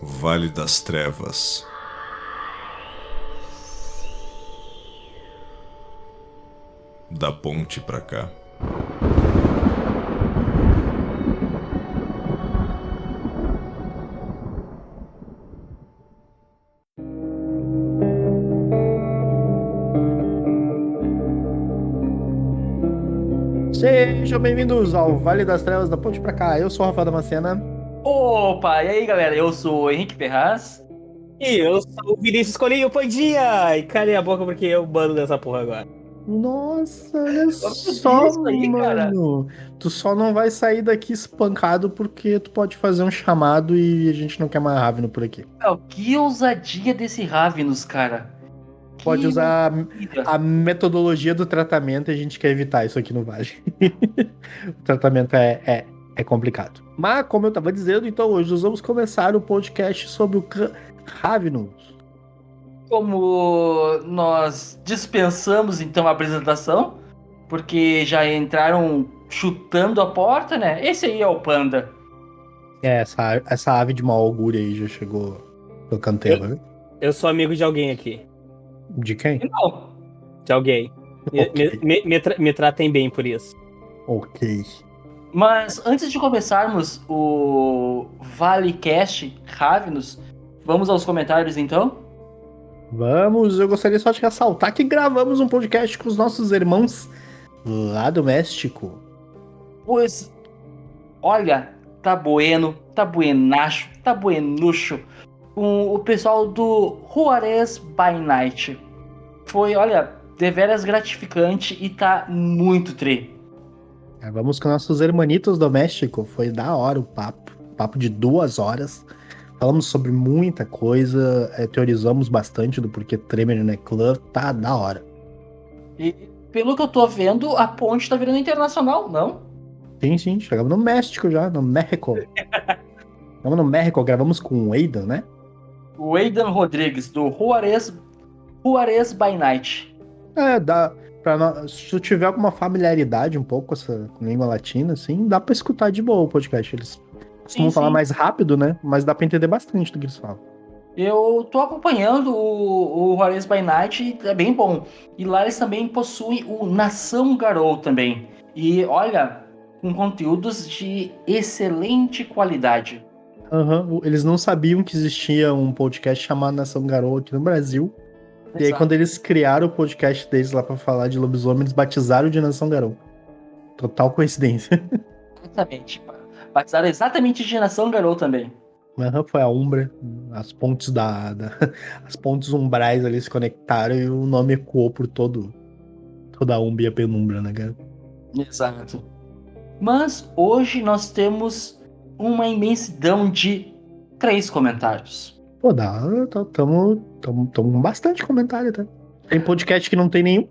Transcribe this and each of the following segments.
Vale das Trevas. Da ponte pra cá. Sejam bem-vindos ao Vale das Trevas da Ponte pra cá. Eu sou o Rafael Damascena. Opa, e aí galera, eu sou o Henrique Ferraz. E eu sou o Vinícius Colinho Pandinha! E calei a boca porque eu bando dessa porra agora. Nossa, olha Olha só, isso aí, cara. mano. Tu só não vai sair daqui espancado porque tu pode fazer um chamado e a gente não quer mais Ravno por aqui. Que ousadia desse Ravenous, cara. Pode Que usar loucura. a metodologia do tratamento e a gente quer evitar isso aqui no Vale. O tratamento é complicado. Mas, como eu tava dizendo, então hoje nós vamos começar o podcast sobre o Ravno. Como nós dispensamos então a apresentação, porque já entraram chutando a porta, né? Esse aí é o Panda. Essa ave de mau augúrio aí já chegou no canteiro, Eu, né? eu sou amigo de alguém aqui. De quem? E não. De alguém. Ok, Me tratem bem por isso. ok. Mas antes de começarmos o ValeCast Ravenous, vamos aos comentários então? Vamos, eu gostaria só de ressaltar que gravamos um podcast com os nossos irmãos lá do México. Pois olha, tá bueno, tá buenacho, tá buenucho. Com o pessoal do Juarez by Night. Foi, olha, deveras gratificante e tá muito tri. Vamos com nossos hermanitos do México. Foi da hora o papo. Papo de 2 horas. Falamos sobre muita coisa, teorizamos bastante do porquê Tremor no Club. Tá da hora. E pelo que eu tô vendo, a ponte tá virando internacional, não? Sim, sim, chegamos no México já, no México. Chegamos no México, gravamos com o Aidan, né? O Aidan Rodrigues, do Juarez by Night. Dá se tu tiver alguma familiaridade um pouco com essa língua latina, assim, dá pra escutar de boa o podcast. Eles Sim, costumam falar sim. mais rápido, né? Mas dá pra entender bastante do que eles falam. Eu tô acompanhando o Juarez by Night e é bem bom. E lá eles também possuem o Nação Garou também. E olha, com conteúdos de excelente qualidade. Aham, eles não sabiam que existia um podcast chamado Nação Garou aqui no Brasil. E aí, quando Exato. eles criaram o podcast deles lá pra falar de lobisomem, eles batizaram de Nação Garou. Total coincidência. Exatamente. Batizaram exatamente de Nação Garou também. Aham, foi a Umbra, as pontes as pontes umbrais ali se conectaram e o nome ecoou por toda a Umbra e a Penumbra, né, cara? Exato. Mas hoje nós temos uma imensidão de 3 comentários. Pô, tamo com bastante comentário, tá? Tem podcast que não tem nenhum.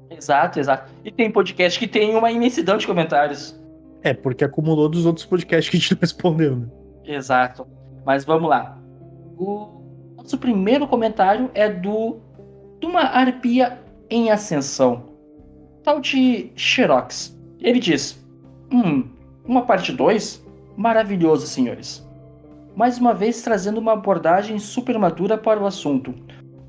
Exato, exato. E tem podcast que tem uma imensidão de comentários. É, porque acumulou dos outros podcasts que a gente não respondeu, né? Exato. Mas vamos lá. O nosso primeiro comentário é de uma arpia em ascensão, tal de Xerox. Ele diz: uma parte 2? Maravilhoso, senhores. Mais uma vez trazendo uma abordagem super madura para o assunto.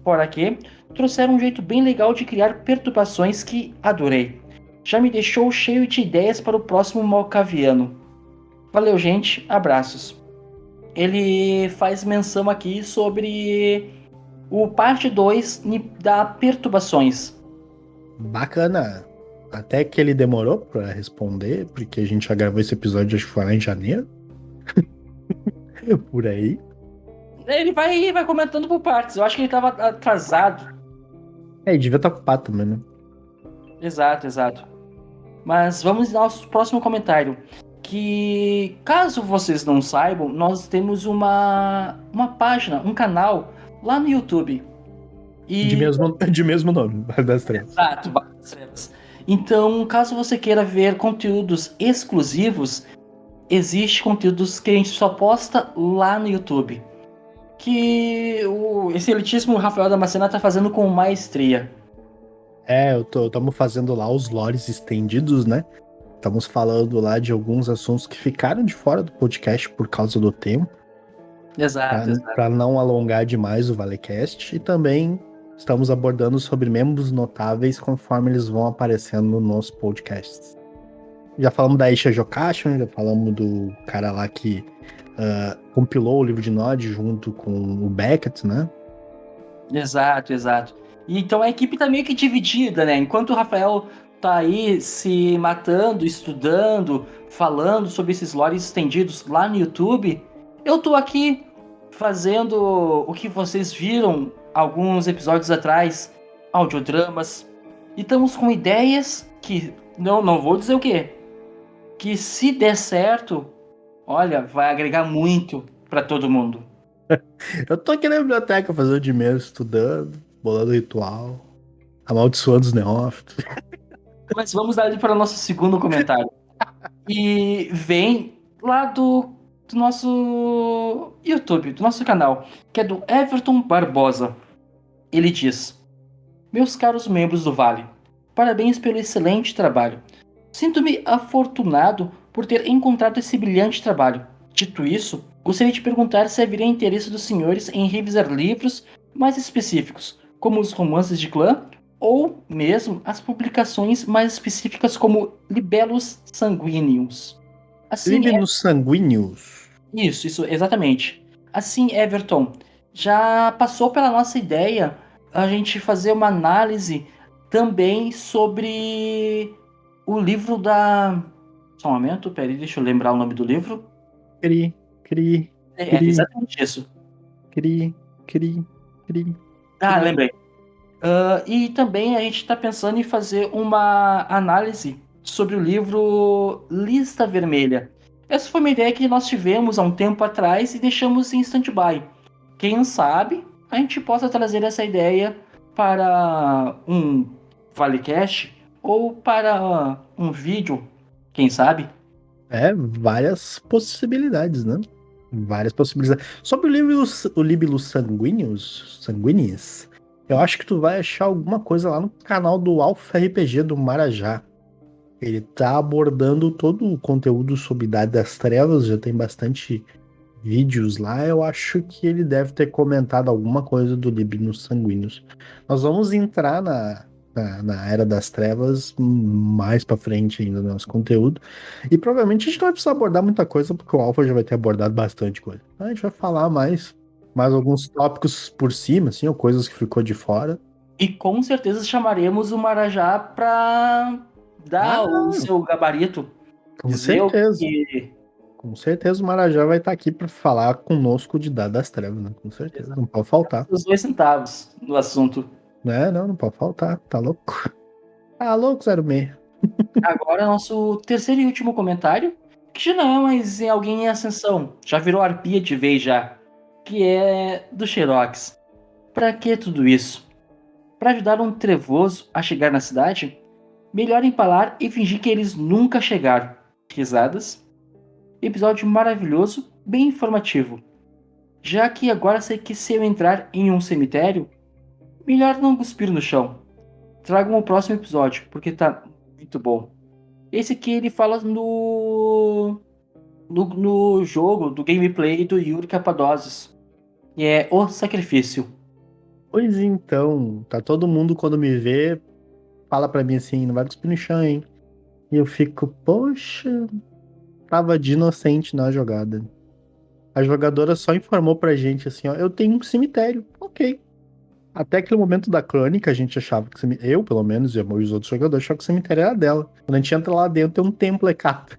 Fora que trouxeram um jeito bem legal de criar perturbações que adorei. Já me deixou cheio de ideias para o próximo Malcaviano. Valeu, gente. Abraços. Ele faz menção aqui sobre o parte 2 da perturbações. Bacana. Até que ele demorou pra responder, porque a gente já gravou esse episódio, acho que foi lá em janeiro. Por aí. Ele vai comentando por partes. Eu acho que ele estava atrasado. É, e devia estar ocupado também, né? Exato, exato. Mas vamos ao nosso próximo comentário. Que, caso vocês não saibam, nós temos uma página, um canal lá no YouTube. De E mesmo, de mesmo nome, Vale das Trevas. exato, Barra das Trevas. Então, caso você queira ver conteúdos exclusivos, existe conteúdos que a gente só posta lá no YouTube. Que o excelentíssimo Rafael Damascena tá fazendo com maestria. Estamos fazendo lá os lores estendidos, né? Estamos falando lá de alguns assuntos que ficaram de fora do podcast por causa do tempo. Exato, exato. Para não alongar demais o Valecast. E também estamos abordando sobre membros notáveis conforme eles vão aparecendo nos podcasts. Já falamos da Isha Jokashian, já falamos do cara lá que compilou o livro de Nod junto com o Beckett, né? Exato, exato. E então a equipe tá meio que dividida, né? Enquanto o Rafael tá aí se matando, estudando, falando sobre esses lores estendidos lá no YouTube, eu tô aqui fazendo o que vocês viram alguns episódios atrás, audiodramas. E estamos com ideias que, não vou dizer o quê, que se der certo, olha, vai agregar muito pra todo mundo. Eu tô aqui na biblioteca fazendo de menos, estudando, bolando ritual, amaldiçoando os neófitos. Mas vamos dar ali para o nosso segundo comentário. E vem lá do nosso YouTube, do nosso canal, que é do Everton Barbosa. Ele diz: Meus caros membros do Vale, parabéns pelo excelente trabalho. Sinto-me afortunado por ter encontrado esse brilhante trabalho. Dito isso, gostaria de perguntar se haveria interesse dos senhores em revisar livros mais específicos, como os romances de clã, ou mesmo as publicações mais específicas como Libellus Sanguíneos. Assim, Livros sanguíneos. isso, exatamente. Assim, Everton, já passou pela nossa ideia a gente fazer uma análise também sobre o livro da... Só um momento, peraí, deixa eu lembrar o nome do livro. Cri, cri, É cri, exatamente isso. cri, cri, cri. Ah, lembrei. E também a gente está pensando em fazer uma análise sobre o livro Lista Vermelha. Essa foi uma ideia que nós tivemos há um tempo atrás e deixamos em stand-by. Quem sabe a gente possa trazer essa ideia para um Valecast ou para um vídeo, quem sabe? Várias possibilidades, né? Várias possibilidades. Sobre o Libellus Sanguíneos, eu acho que tu vai achar alguma coisa lá no canal do Alpha RPG do Marajá. Ele tá abordando todo o conteúdo sobre Idade das Trevas, já tem bastante vídeos lá. Eu acho que ele deve ter comentado alguma coisa do Libellus Sanguíneos. Nós vamos entrar na Era das Trevas mais pra frente ainda no nosso conteúdo. E provavelmente a gente não vai precisar abordar muita coisa, porque o Alpha já vai ter abordado bastante coisa. Então a gente vai falar mais alguns tópicos por cima, assim, ou coisas que ficou de fora. E com certeza chamaremos o Marajá para dar o seu gabarito. Com Dizer o certeza. que... Com certeza o Marajá vai estar aqui para falar conosco de Idade das Trevas, né? Com certeza. Não pode faltar. Os 2 centavos no assunto. Não pode faltar. Tá louco? Tá louco, 06. Agora, nosso terceiro e último comentário, que já não é mais em alguém em ascensão, já virou arpia de vez já, que é do Xerox. Pra que tudo isso? Pra ajudar um trevoso a chegar na cidade? Melhor empalar e fingir que eles nunca chegaram. Risadas. Episódio maravilhoso, bem informativo. Já que agora sei que se eu entrar em um cemitério, melhor não cuspir no chão. Tragam o próximo episódio, porque tá muito bom. Esse aqui ele fala no jogo, do gameplay do Yuri Capadoses. E é O Sacrifício. Pois então, tá todo mundo quando me vê, fala pra mim assim, não vai cuspir no chão, hein? E eu fico, poxa, tava de inocente na jogada. A jogadora só informou pra gente assim, ó, eu tenho um cemitério, ok. Até aquele momento da crônica, a gente achava que eu, pelo menos, e os outros jogadores achavam que o cemitério era dela. Quando a gente entra lá dentro, tem um templo Hecata.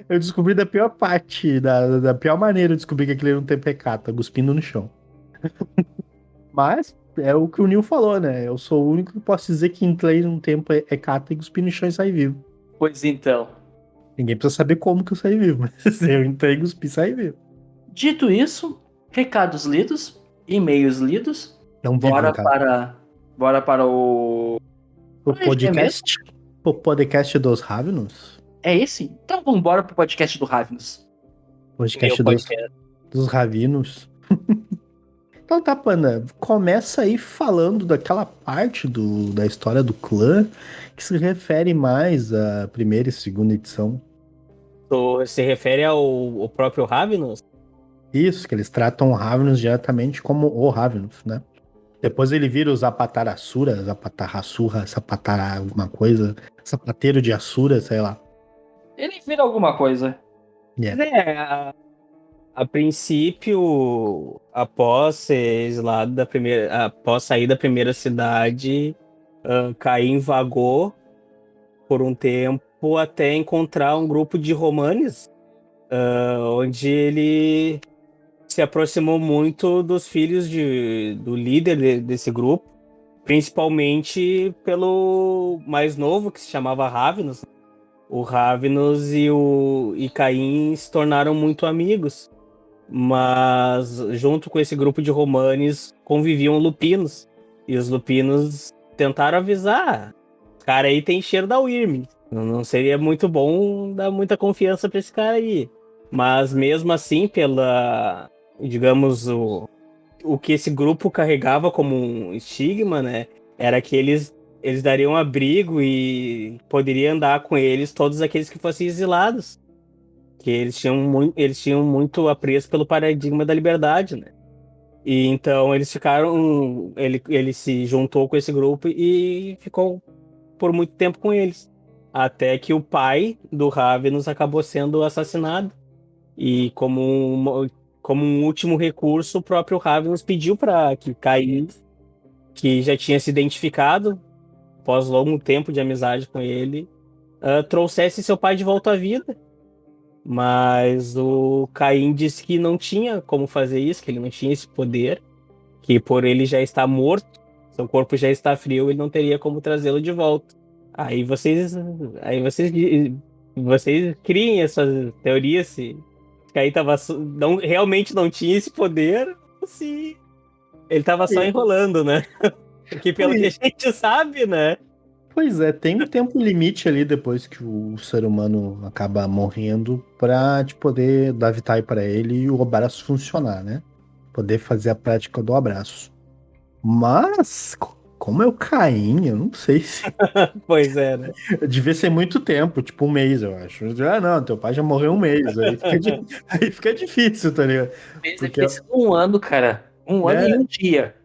Eu descobri da pior parte, da pior maneira eu descobri que aquele era um templo Hecata, cuspindo no chão. Mas é o que o Neil falou, né? Eu sou o único que posso dizer que entrei num templo Hecata e cuspi no chão e saí vivo. Pois então. Ninguém precisa saber como que eu saí vivo, mas eu entrei, cuspi e saí vivo. Dito isso, recados lidos, e-mails lidos. Não vivo, cara. Bora para o O podcast dos Ravenos? É esse? Então vamos embora pro podcast do Ravenous. Podcast dos Ravinos. Então tá, Panda, começa aí falando daquela parte da história do clã que se refere mais à primeira e segunda edição. Se refere ao próprio Ravenous? Isso, que eles tratam o Ravenous diretamente como o Ravenous, né? Depois ele vira o Zapatar Asura, Zapatar Asura, Zapatar alguma coisa, Sapateiro de Asura, sei lá. Ele vira alguma coisa. Yeah. Mas a princípio, após ser exilado após sair da primeira cidade, Caim vagou por um tempo até encontrar um grupo de romanes, onde ele se aproximou muito dos filhos do líder desse grupo, principalmente pelo mais novo, que se chamava Ravenous. O Ravenous e Caim se tornaram muito amigos, mas junto com esse grupo de romanes conviviam lupinos, e os lupinos tentaram avisar: esse cara aí tem cheiro da Wyrm, não seria muito bom dar muita confiança para esse cara aí. Mas mesmo assim, digamos, o que esse grupo carregava como um estigma, né, era que eles dariam abrigo e poderiam andar com eles todos aqueles que fossem exilados, que eles tinham muito apreço pelo paradigma da liberdade, né? E então eles ficaram, ele se juntou com esse grupo e ficou por muito tempo com eles, até que o pai do Ravenous acabou sendo assassinado. E como um último recurso, o próprio Ravenous pediu para que Caim, que já tinha se identificado após longo tempo de amizade com ele, trouxesse seu pai de volta à vida. Mas o Caim disse que não tinha como fazer isso, que ele não tinha esse poder, que por ele já estar morto, seu corpo já está frio, ele não teria como trazê-lo de volta. Aí vocês criem essas teorias se Caim realmente não tinha esse poder, ou se ele estava só enrolando, né? Porque pelo que a gente sabe, né? Pois é, tem um tempo limite ali depois que o ser humano acaba morrendo pra te poder dar vitae pra ele e o abraço funcionar, né? Poder fazer a prática do abraço. Mas, como eu Caim, eu não sei se. Pois é, né? Devia ser muito tempo, tipo um mês, eu acho. Ah, não, teu pai já morreu um mês. Aí fica difícil, tá ligado? Fez Porque, deve ter sido um ano, cara. Um ano e um dia.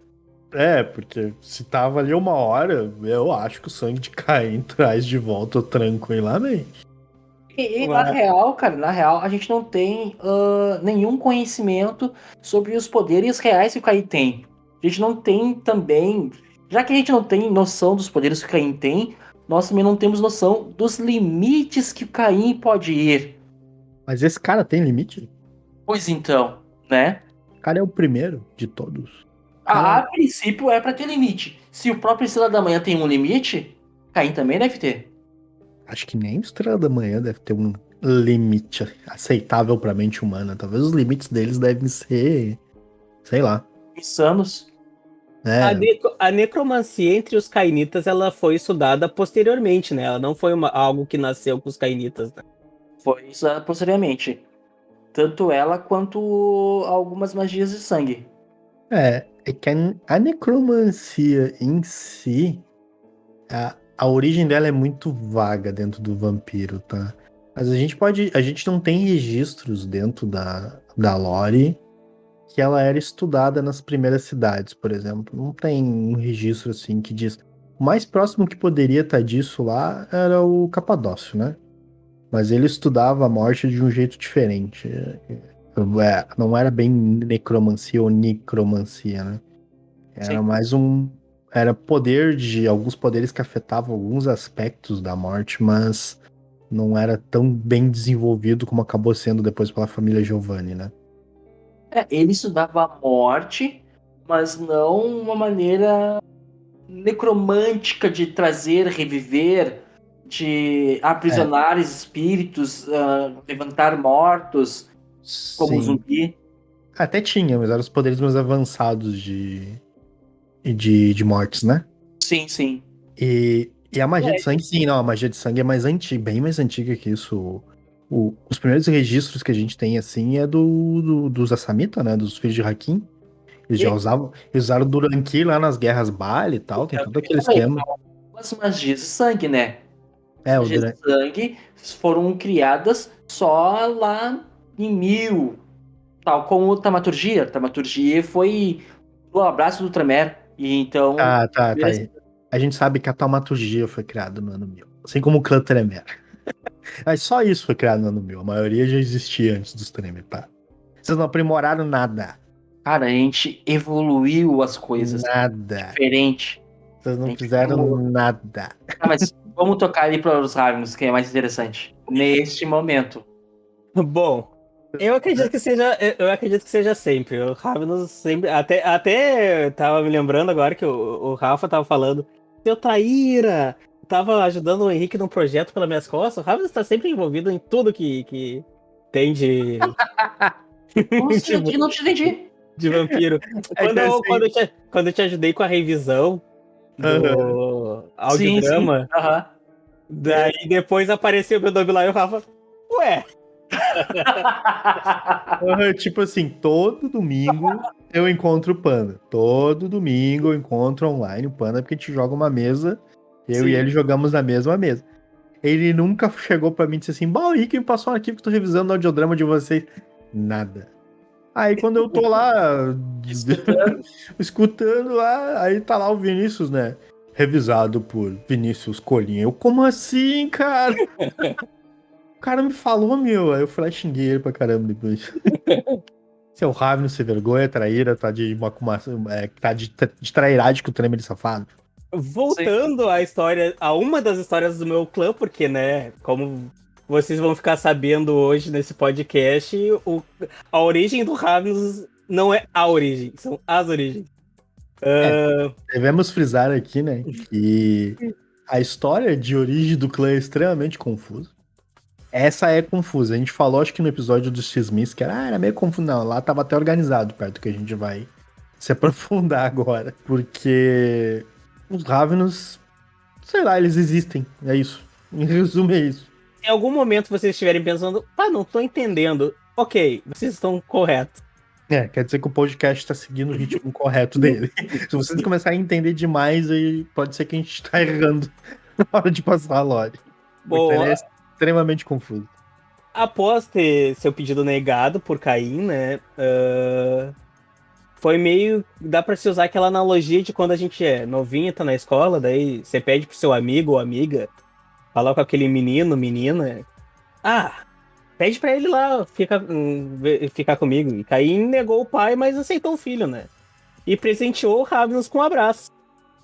porque se tava ali uma hora, eu acho que o sangue de Caim traz de volta tranquilamente. E na real, cara, na real, a gente não tem nenhum conhecimento sobre os poderes reais que o Caim tem. A gente não tem também. Já que a gente não tem noção dos poderes que o Caim tem, nós também não temos noção dos limites que o Caim pode ir. Mas esse cara tem limite? Pois então, né? O cara é o primeiro de todos. A Cara, princípio é pra ter limite. Se o próprio Estrela da Manhã tem um limite, Caim também deve ter. acho que nem o Estrela da Manhã deve ter um limite aceitável pra mente humana. Talvez os limites deles devem ser, sei lá. Insanos. É, A necromancia entre os cainitas, ela foi estudada posteriormente, né? Ela não foi algo que nasceu com os cainitas, né? Foi isso posteriormente. Tanto ela quanto algumas magias de sangue. é que a necromancia em si, a origem dela é muito vaga dentro do vampiro, tá? Mas a gente não tem registros dentro da lore que ela era estudada nas primeiras cidades, por exemplo. Não tem um registro assim que diz. O mais próximo que poderia estar disso lá era o Capadócio, né? Mas ele estudava a morte de um jeito diferente. Não era bem necromancia ou necromancia, né? Era Sim. mais um. Era poder de alguns poderes que afetavam alguns aspectos da morte, mas não era tão bem desenvolvido como acabou sendo depois pela família Giovanni, né? Ele estudava a morte, mas não uma maneira necromântica de trazer, reviver, de aprisionar espíritos, levantar mortos, como Sim. zumbi. Até tinha, mas eram os poderes mais avançados de mortes, né? Sim, sim. E a magia de sangue, sim, não, a magia de sangue é mais antiga, bem mais antiga que isso. Os primeiros registros que a gente tem, assim, é dos Assamita, né? Dos filhos de Hakim. Eles usaram o Duranqui lá nas guerras Bali e tal, tem todo aquele esquema. As magias de sangue, né? As É, o magias de sangue foram criadas só lá em Tal como Taumaturgia. Taumaturgia foi o abraço do Tremere. E então. Tá aí. A gente sabe que a taumaturgia foi criada no ano 1000. Assim como o clã Tremere. Mas só isso foi criado no ano 1000. A maioria já existia antes dos Tremere, tá? Vocês não aprimoraram nada. Cara, a gente evoluiu as coisas. Nada. Diferente. Vocês A não gente fizeram aprimorou. nada. Mas vamos tocar ali para os Ravens, que é mais interessante. Neste momento. Bom, eu acredito que seja sempre. O Ravenous sempre. Até tava me lembrando agora que o Rafa tava falando. Seu Taíra! Tava ajudando o Henrique num projeto pelas minhas costas. O Ravenous tá sempre envolvido em tudo que tem de. Nossa, eu não te entendi. De vampiro. Quando eu te ajudei com a revisão do audiodrama, Sim. Aham. daí depois apareceu meu nome lá e o Rafa. Ué, Tipo assim, todo domingo eu encontro o Panda. Todo domingo eu encontro online o Panda, porque a gente joga uma mesa. Eu Sim. e ele jogamos na mesma mesa. Ele nunca chegou pra mim e disse assim: Bom, Henrique, me passou um arquivo que tô revisando o audiodrama de vocês. Nada. Aí quando eu tô lá escutando lá, aí tá lá o Vinícius, né? Revisado por Vinícius Colinha. Eu, como assim, cara? O cara me falou, meu. Aí eu fui lá e xinguei ele pra caramba depois. Seu Ravno, sem vergonha, traíra, tá de tá de trairagem com o Tremere safado. voltando à história, a uma das histórias do meu clã, porque, né, como vocês vão ficar sabendo hoje nesse podcast, a origem do Ravens não é a origem, são as origens. Devemos frisar aqui, né, que a história de origem do clã é extremamente confusa. Essa é confusa. A gente falou, acho que no episódio dos X-Mis, que era meio confuso. Não, lá tava até organizado, perto do que a gente vai se aprofundar agora. Porque os Ravenos, sei lá, eles existem. É isso. Em resumo, é isso. Em algum momento vocês estiverem pensando, não tô entendendo. Ok, vocês estão corretos. Quer dizer que o podcast tá seguindo o ritmo correto dele. Se vocês começarem a entender demais, aí pode ser que a gente tá errando na hora de passar a lore. Bom, Porque ele é extremamente confuso. após ter seu pedido negado por Caim, né? Foi meio. Dá pra se usar aquela analogia de quando a gente é novinho, tá na escola, daí você pede pro seu amigo ou amiga falar com aquele menino, menina. Pede pra ele lá ficar comigo. E Caim negou o pai, mas aceitou o filho, né? E presenteou o Ravnus com um abraço.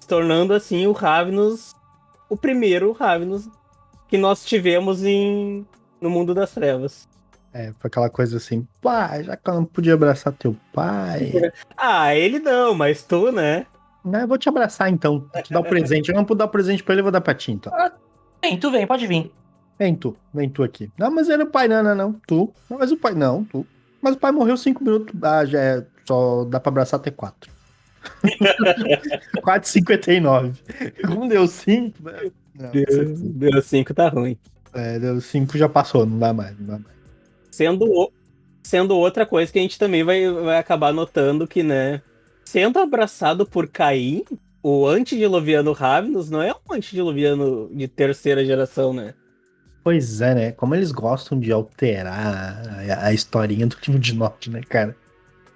Se tornando assim o Ravnus, o primeiro Ravnus que nós tivemos no mundo das trevas. Foi aquela coisa assim, pai, já que eu não podia abraçar teu pai. Ele não, mas tu, né? Eu vou te abraçar então, vou te dar o presente. Eu não pude dar o presente pra ele, eu vou dar pra ti então. Vem, pode vir. Vem tu aqui. Não, mas ele é o pai, não, tu. Não, mas o pai, não, tu. Mas o pai morreu 5 minutos, já só dá pra abraçar até 4. 4,59. Como deu 5, né? Não, Deu 5, tá ruim. deu 5 já passou, não dá mais. Sendo outra coisa que a gente também vai acabar notando que, né? Sendo abraçado por Caim, o antediluviano Ravnus não é um antediluviano de terceira geração, né? Pois é, né? Como eles gostam de alterar a historinha do Livro de Norte, né, cara?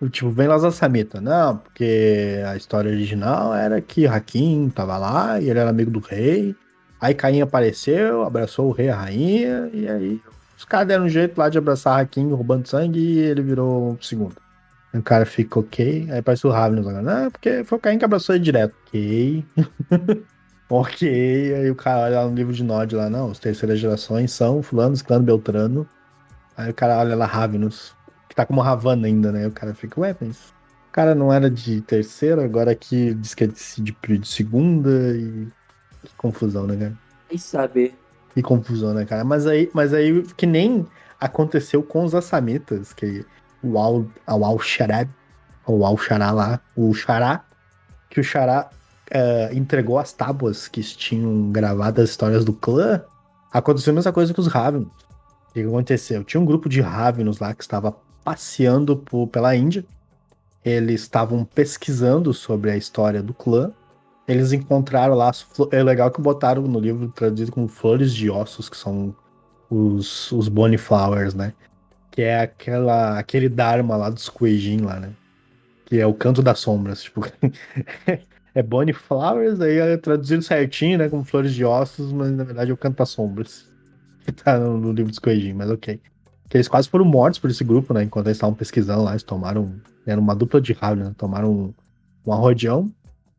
O tipo, vem Lhasa Samhita. Não, porque a história original era que Hakim tava lá e ele era amigo do rei. Aí Caim apareceu, abraçou o rei e a rainha, e aí os caras deram um jeito lá de abraçar Hakim roubando sangue e ele virou o segundo. Aí o cara fica ok, aí aparece o Ravnus agora. Não, porque foi o Caim que abraçou ele direto. Ok. Ok, aí o cara olha lá no livro de Nod lá, não, as terceiras gerações são fulano, ciclano, beltrano. Aí o cara olha lá, Ravnus, que tá como Ravana ainda, né? O cara fica, ué, mas o cara não era de terceira, agora aqui diz que é de segunda e... Que confusão, né, cara? Vai saber. Que confusão, né, cara? Mas aí que nem aconteceu com os Assamitas, que o Al-Sharab, ou Al-Shará lá, o Xará, que o Xará entregou as tábuas que tinham gravado as histórias do clã. Aconteceu a mesma coisa com os Ravnus. O que aconteceu? Tinha um grupo de Ravnus lá que estava passeando pela Índia. Eles estavam pesquisando sobre a história do clã. Eles encontraram lá... É legal que botaram no livro traduzido como flores de ossos, que são os Bone Flowers, né? que é aquele Dharma lá dos Kuei-jin lá, né? Que é o canto das sombras, tipo... é Bonnie Flowers, aí é traduzido certinho, né? Como flores de ossos, mas na verdade é o canto das sombras. Que tá no livro dos Kuei-jin, mas ok. Que eles quase foram mortos por esse grupo, né? Enquanto eles estavam pesquisando lá, eles tomaram... Era uma dupla de rabo, né? Tomaram um arrodeão.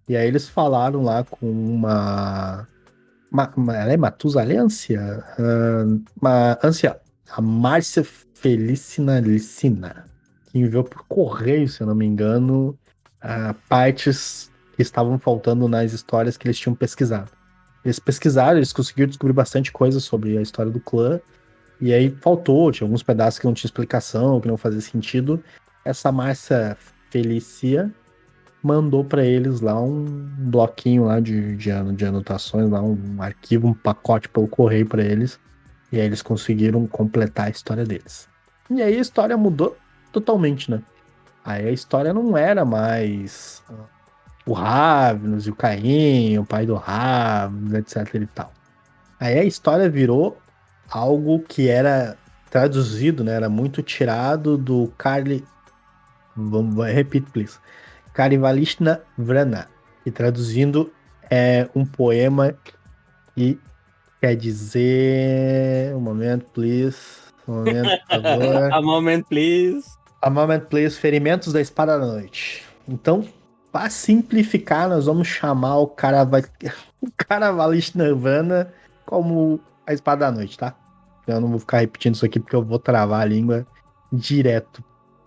E aí eles falaram lá com ela é Matusalência? Uma ânsia. A Márcia Felicina Licina, que enviou por correio, se eu não me engano, partes que estavam faltando nas histórias que eles tinham pesquisado. Eles pesquisaram, eles conseguiram descobrir bastante coisa sobre a história do clã, e aí faltou, tinha alguns pedaços que não tinha explicação, que não fazia sentido. Essa Márcia Felicia mandou para eles lá um bloquinho lá de anotações, lá um arquivo, um pacote pelo correio para eles. E aí eles conseguiram completar a história deles. E aí a história mudou totalmente, né? Aí a história não era mais o Ravnus e o Caim, o pai do Ravnus, etc e tal. Aí a história virou algo que era traduzido, né? Era muito tirado do Carly. Vamos, repeat, please. Karivalishna Vrana, que traduzindo é um poema que quer dizer. Um momento, please. Um momento, por favor. A moment, please. A moment, please. Ferimentos da Espada da Noite. Então, para simplificar, nós vamos chamar o Karavalishna Vrana como a Espada da Noite, tá? Eu não vou ficar repetindo isso aqui porque eu vou travar a língua direto.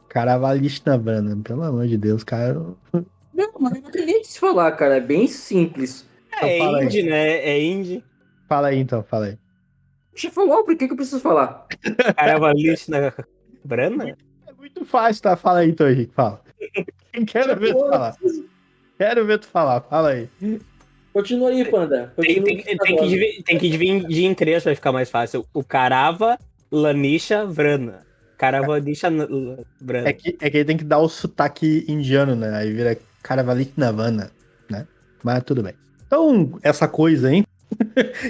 Karavalishna Vrana, pelo amor de Deus, cara. Não, mas não tem nem o que se falar, cara. É bem simples. Então É fala aí. indie, né? É indie. Fala aí, então, fala aí. Você falou, por que eu preciso falar? Karavalishna Brana? É muito fácil, tá? Fala aí, então, Henrique, fala. Quero ver tu falar. Quero ver tu falar, fala aí. Continua aí, Panda. Tem que dividir em três pra ficar mais fácil. O Karava, Lanisha, Vrana. Karavanisha, Vrana. É que ele tem que dar o sotaque indiano, né? Aí vira Karavalishna, né? Mas tudo bem. Então, essa coisa, hein?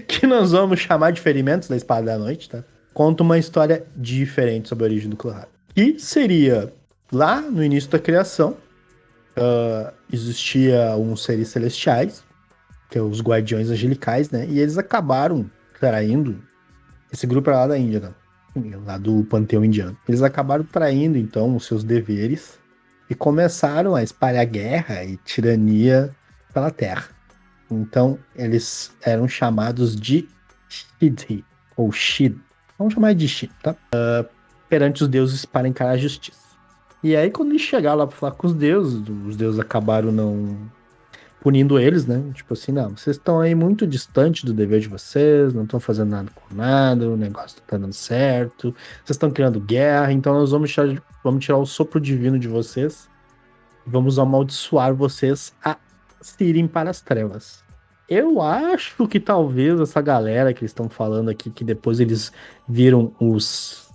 que nós vamos chamar de Ferimentos da Espada da Noite, tá? Conta uma história diferente sobre a origem do clã. Que seria, lá no início da criação, existia uns seres celestiais, que é os guardiões angelicais, né? E eles acabaram traindo. Esse grupo é lá da Índia, né? Lá do panteão indiano. Eles acabaram traindo, então, os seus deveres e começaram a espalhar guerra e tirania pela Terra. Então, eles eram chamados de Shidhi, ou Shid. Vamos chamar de Shid, tá? Perante os deuses para encarar a justiça. E aí, quando eles chegaram lá para falar com os deuses acabaram não punindo eles, né? Tipo assim, não, vocês estão aí muito distante do dever de vocês, não estão fazendo nada com nada, o negócio não tá dando certo, vocês estão criando guerra, então nós vamos tirar o sopro divino de vocês e vamos amaldiçoar vocês a se irem para as trevas. Eu acho que talvez essa galera que eles estão falando aqui, que depois eles viram os...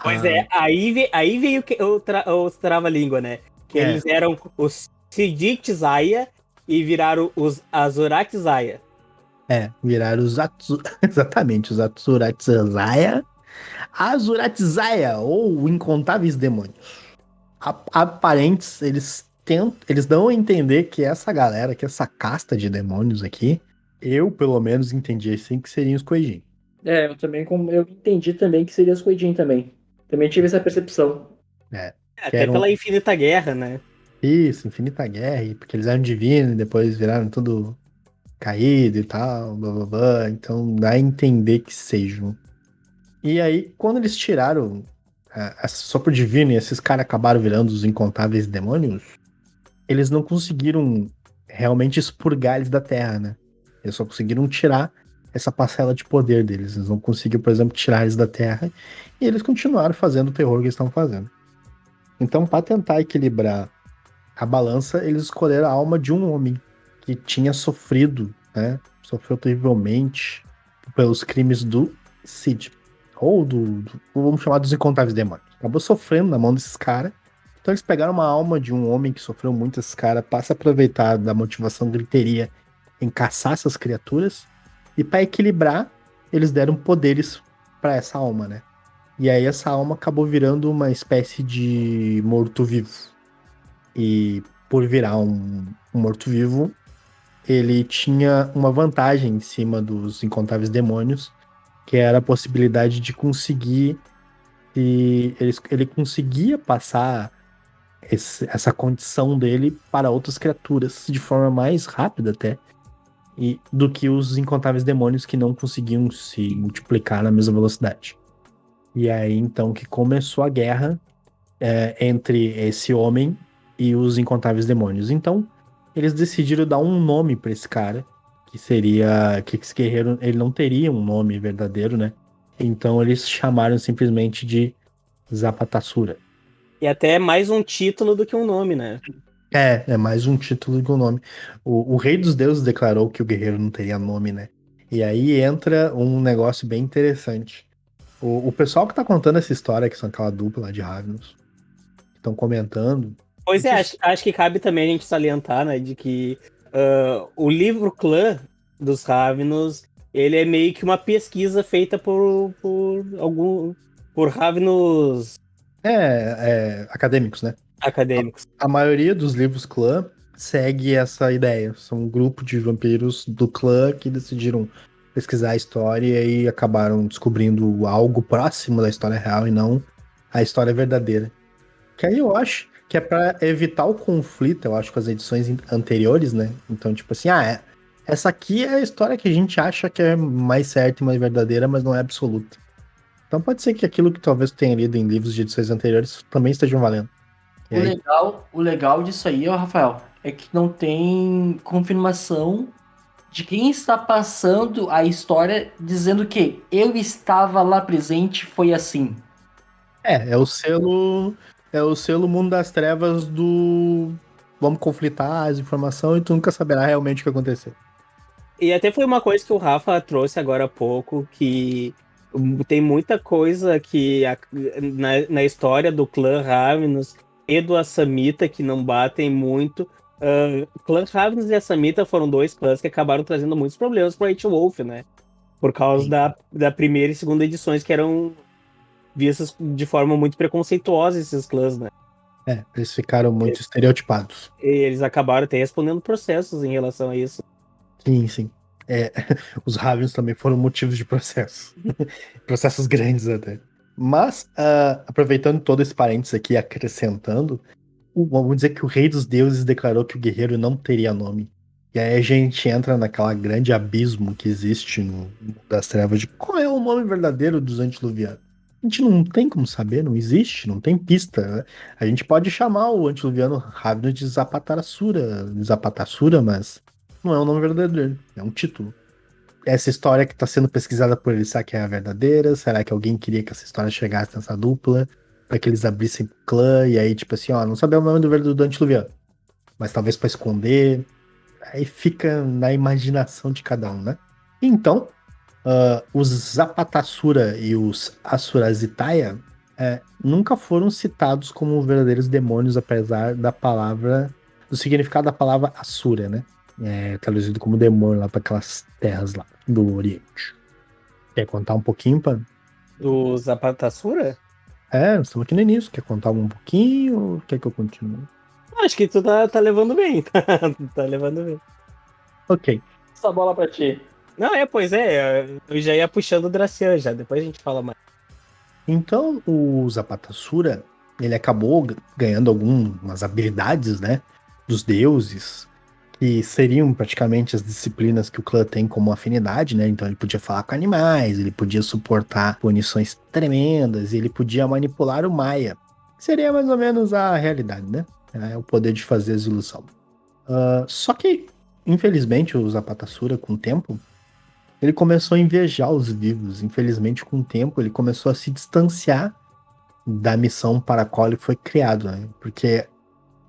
Pois é, aí veio o trava-língua, né? Que eles eram os Siddhitsaya e viraram os Azuratzaya. Viraram os exatamente, os Azuratzaya. Azuratzaya, ou Incontáveis Demônios. Aparentes, eles dão a entender que essa galera, que essa casta de demônios aqui, eu pelo menos entendi assim que seriam os Kuei-jin. Eu também eu entendi também que seria os Coidin também. Também tive essa percepção. Até pela infinita guerra, né? Isso, infinita guerra, porque eles eram divinos e depois viraram tudo caído e tal, blá blá blá. Então dá a entender que sejam. E aí, quando eles tiraram a sopro divino e esses caras acabaram virando os incontáveis demônios, eles não conseguiram realmente expurgar eles da Terra, né? Eles só conseguiram tirar essa parcela de poder deles. Eles não conseguiram, por exemplo, tirar eles da Terra. E eles continuaram fazendo o terror que eles estão fazendo. Então, para tentar equilibrar a balança, eles escolheram a alma de um homem que tinha sofrido, né? Sofreu terrivelmente pelos crimes do Cid. Ou vamos chamar dos incontáveis demônios. Acabou sofrendo na mão desses caras. Então eles pegaram uma alma de um homem que sofreu muito esses caras, para se aproveitar da motivação griteria em caçar essas criaturas. E para equilibrar, eles deram poderes para essa alma, né? E aí essa alma acabou virando uma espécie de morto-vivo. E por virar um morto-vivo, ele tinha uma vantagem em cima dos incontáveis demônios, que era a possibilidade de conseguir. E ele conseguia passar essa condição dele para outras criaturas de forma mais rápida até. Do que os incontáveis demônios que não conseguiam se multiplicar na mesma velocidade. E aí então que começou a guerra entre esse homem e os incontáveis demônios. Então eles decidiram dar um nome para esse cara, que seria que esse guerreiro, ele não teria um nome verdadeiro, né? Então eles chamaram simplesmente de Zapatassura. E até mais um título do que um nome, né? É mais um título que um nome. O Rei dos Deuses declarou que o guerreiro não teria nome, né? E aí entra um negócio bem interessante. O pessoal que tá contando essa história, que são aquela dupla lá de Ravnos, estão comentando. Pois é, acho que cabe também a gente salientar, né, de que o livro Clã dos Ravnos, ele é meio que uma pesquisa feita por Ravnos Acadêmicos, né? acadêmicos. A maioria dos livros clã segue essa ideia. São um grupo de vampiros do clã que decidiram pesquisar a história e acabaram descobrindo algo próximo da história real e não a história verdadeira. Que aí eu acho que é pra evitar o conflito, eu acho, com as edições anteriores, né? Então, tipo assim, essa aqui é a história que a gente acha que é mais certa e mais verdadeira, mas não é absoluta. Então pode ser que aquilo que talvez tenha lido em livros de edições anteriores também estejam valendo. E aí, O legal disso aí, ó, Rafael, é que não tem confirmação de quem está passando a história dizendo que eu estava lá presente, foi assim. é o selo. É o selo Mundo das Trevas do. Vamos conflitar as informações e tu nunca saberá realmente o que aconteceu. E até foi uma coisa que o Rafa trouxe agora há pouco, que tem muita coisa que na história do clã Ravnos e do Assamita que não batem muito. O clã Ravnos e Assamita foram dois clãs que acabaram trazendo muitos problemas para White Wolf, né? Por causa Sim. da primeira e segunda edições que eram vistas de forma muito preconceituosa esses clãs, né? Eles ficaram muito estereotipados. E eles acabaram até respondendo processos em relação a isso. Sim, sim. É, os Ravens também foram motivos de processo. Processos grandes até. Mas, aproveitando todo esse parênteses aqui, acrescentando, vamos dizer que o Rei dos Deuses declarou que o guerreiro não teria nome. E aí a gente entra naquela grande abismo que existe no mundo das trevas de qual é o nome verdadeiro dos antediluvianos. A gente não tem como saber, não existe, não tem pista, né? A gente pode chamar o antediluviano Ravna de Zapatassura, mas não é o nome verdadeiro, é um título. Essa história que está sendo pesquisada por eles, será que é a verdadeira? Será que alguém queria que essa história chegasse nessa dupla? Pra que eles abrissem clã, e aí, tipo assim, ó, não sabemos o nome do verdadeiro antediluviano, mas talvez pra esconder. Aí fica na imaginação de cada um, né? Então, os Zapatassura e os Asurazitaia nunca foram citados como verdadeiros demônios, apesar do significado da palavra Asura, né? Traduzido como demônio lá para aquelas terras lá do Oriente. Quer contar um pouquinho, Pan? Do Zapatassura? Nós estamos aqui no início. Quer contar um pouquinho ou quer que eu continue? Acho que tu tá levando bem. Tá levando bem. Ok. Essa bola pra ti. Não, pois é. Eu já ia puxando o Dracian já. Depois a gente fala mais. Então, o Zapatassura, ele acabou ganhando algumas habilidades, né, dos deuses, que seriam praticamente as disciplinas que o clã tem como afinidade, né? Então ele podia falar com animais, ele podia suportar punições tremendas, e ele podia manipular o Maia. Seria mais ou menos a realidade, né? É o poder de fazer as ilusão. Só que, infelizmente, o Zapatassura, com o tempo, ele começou a invejar os vivos. Infelizmente, com o tempo, ele começou a se distanciar da missão para a qual ele foi criado, né? Porque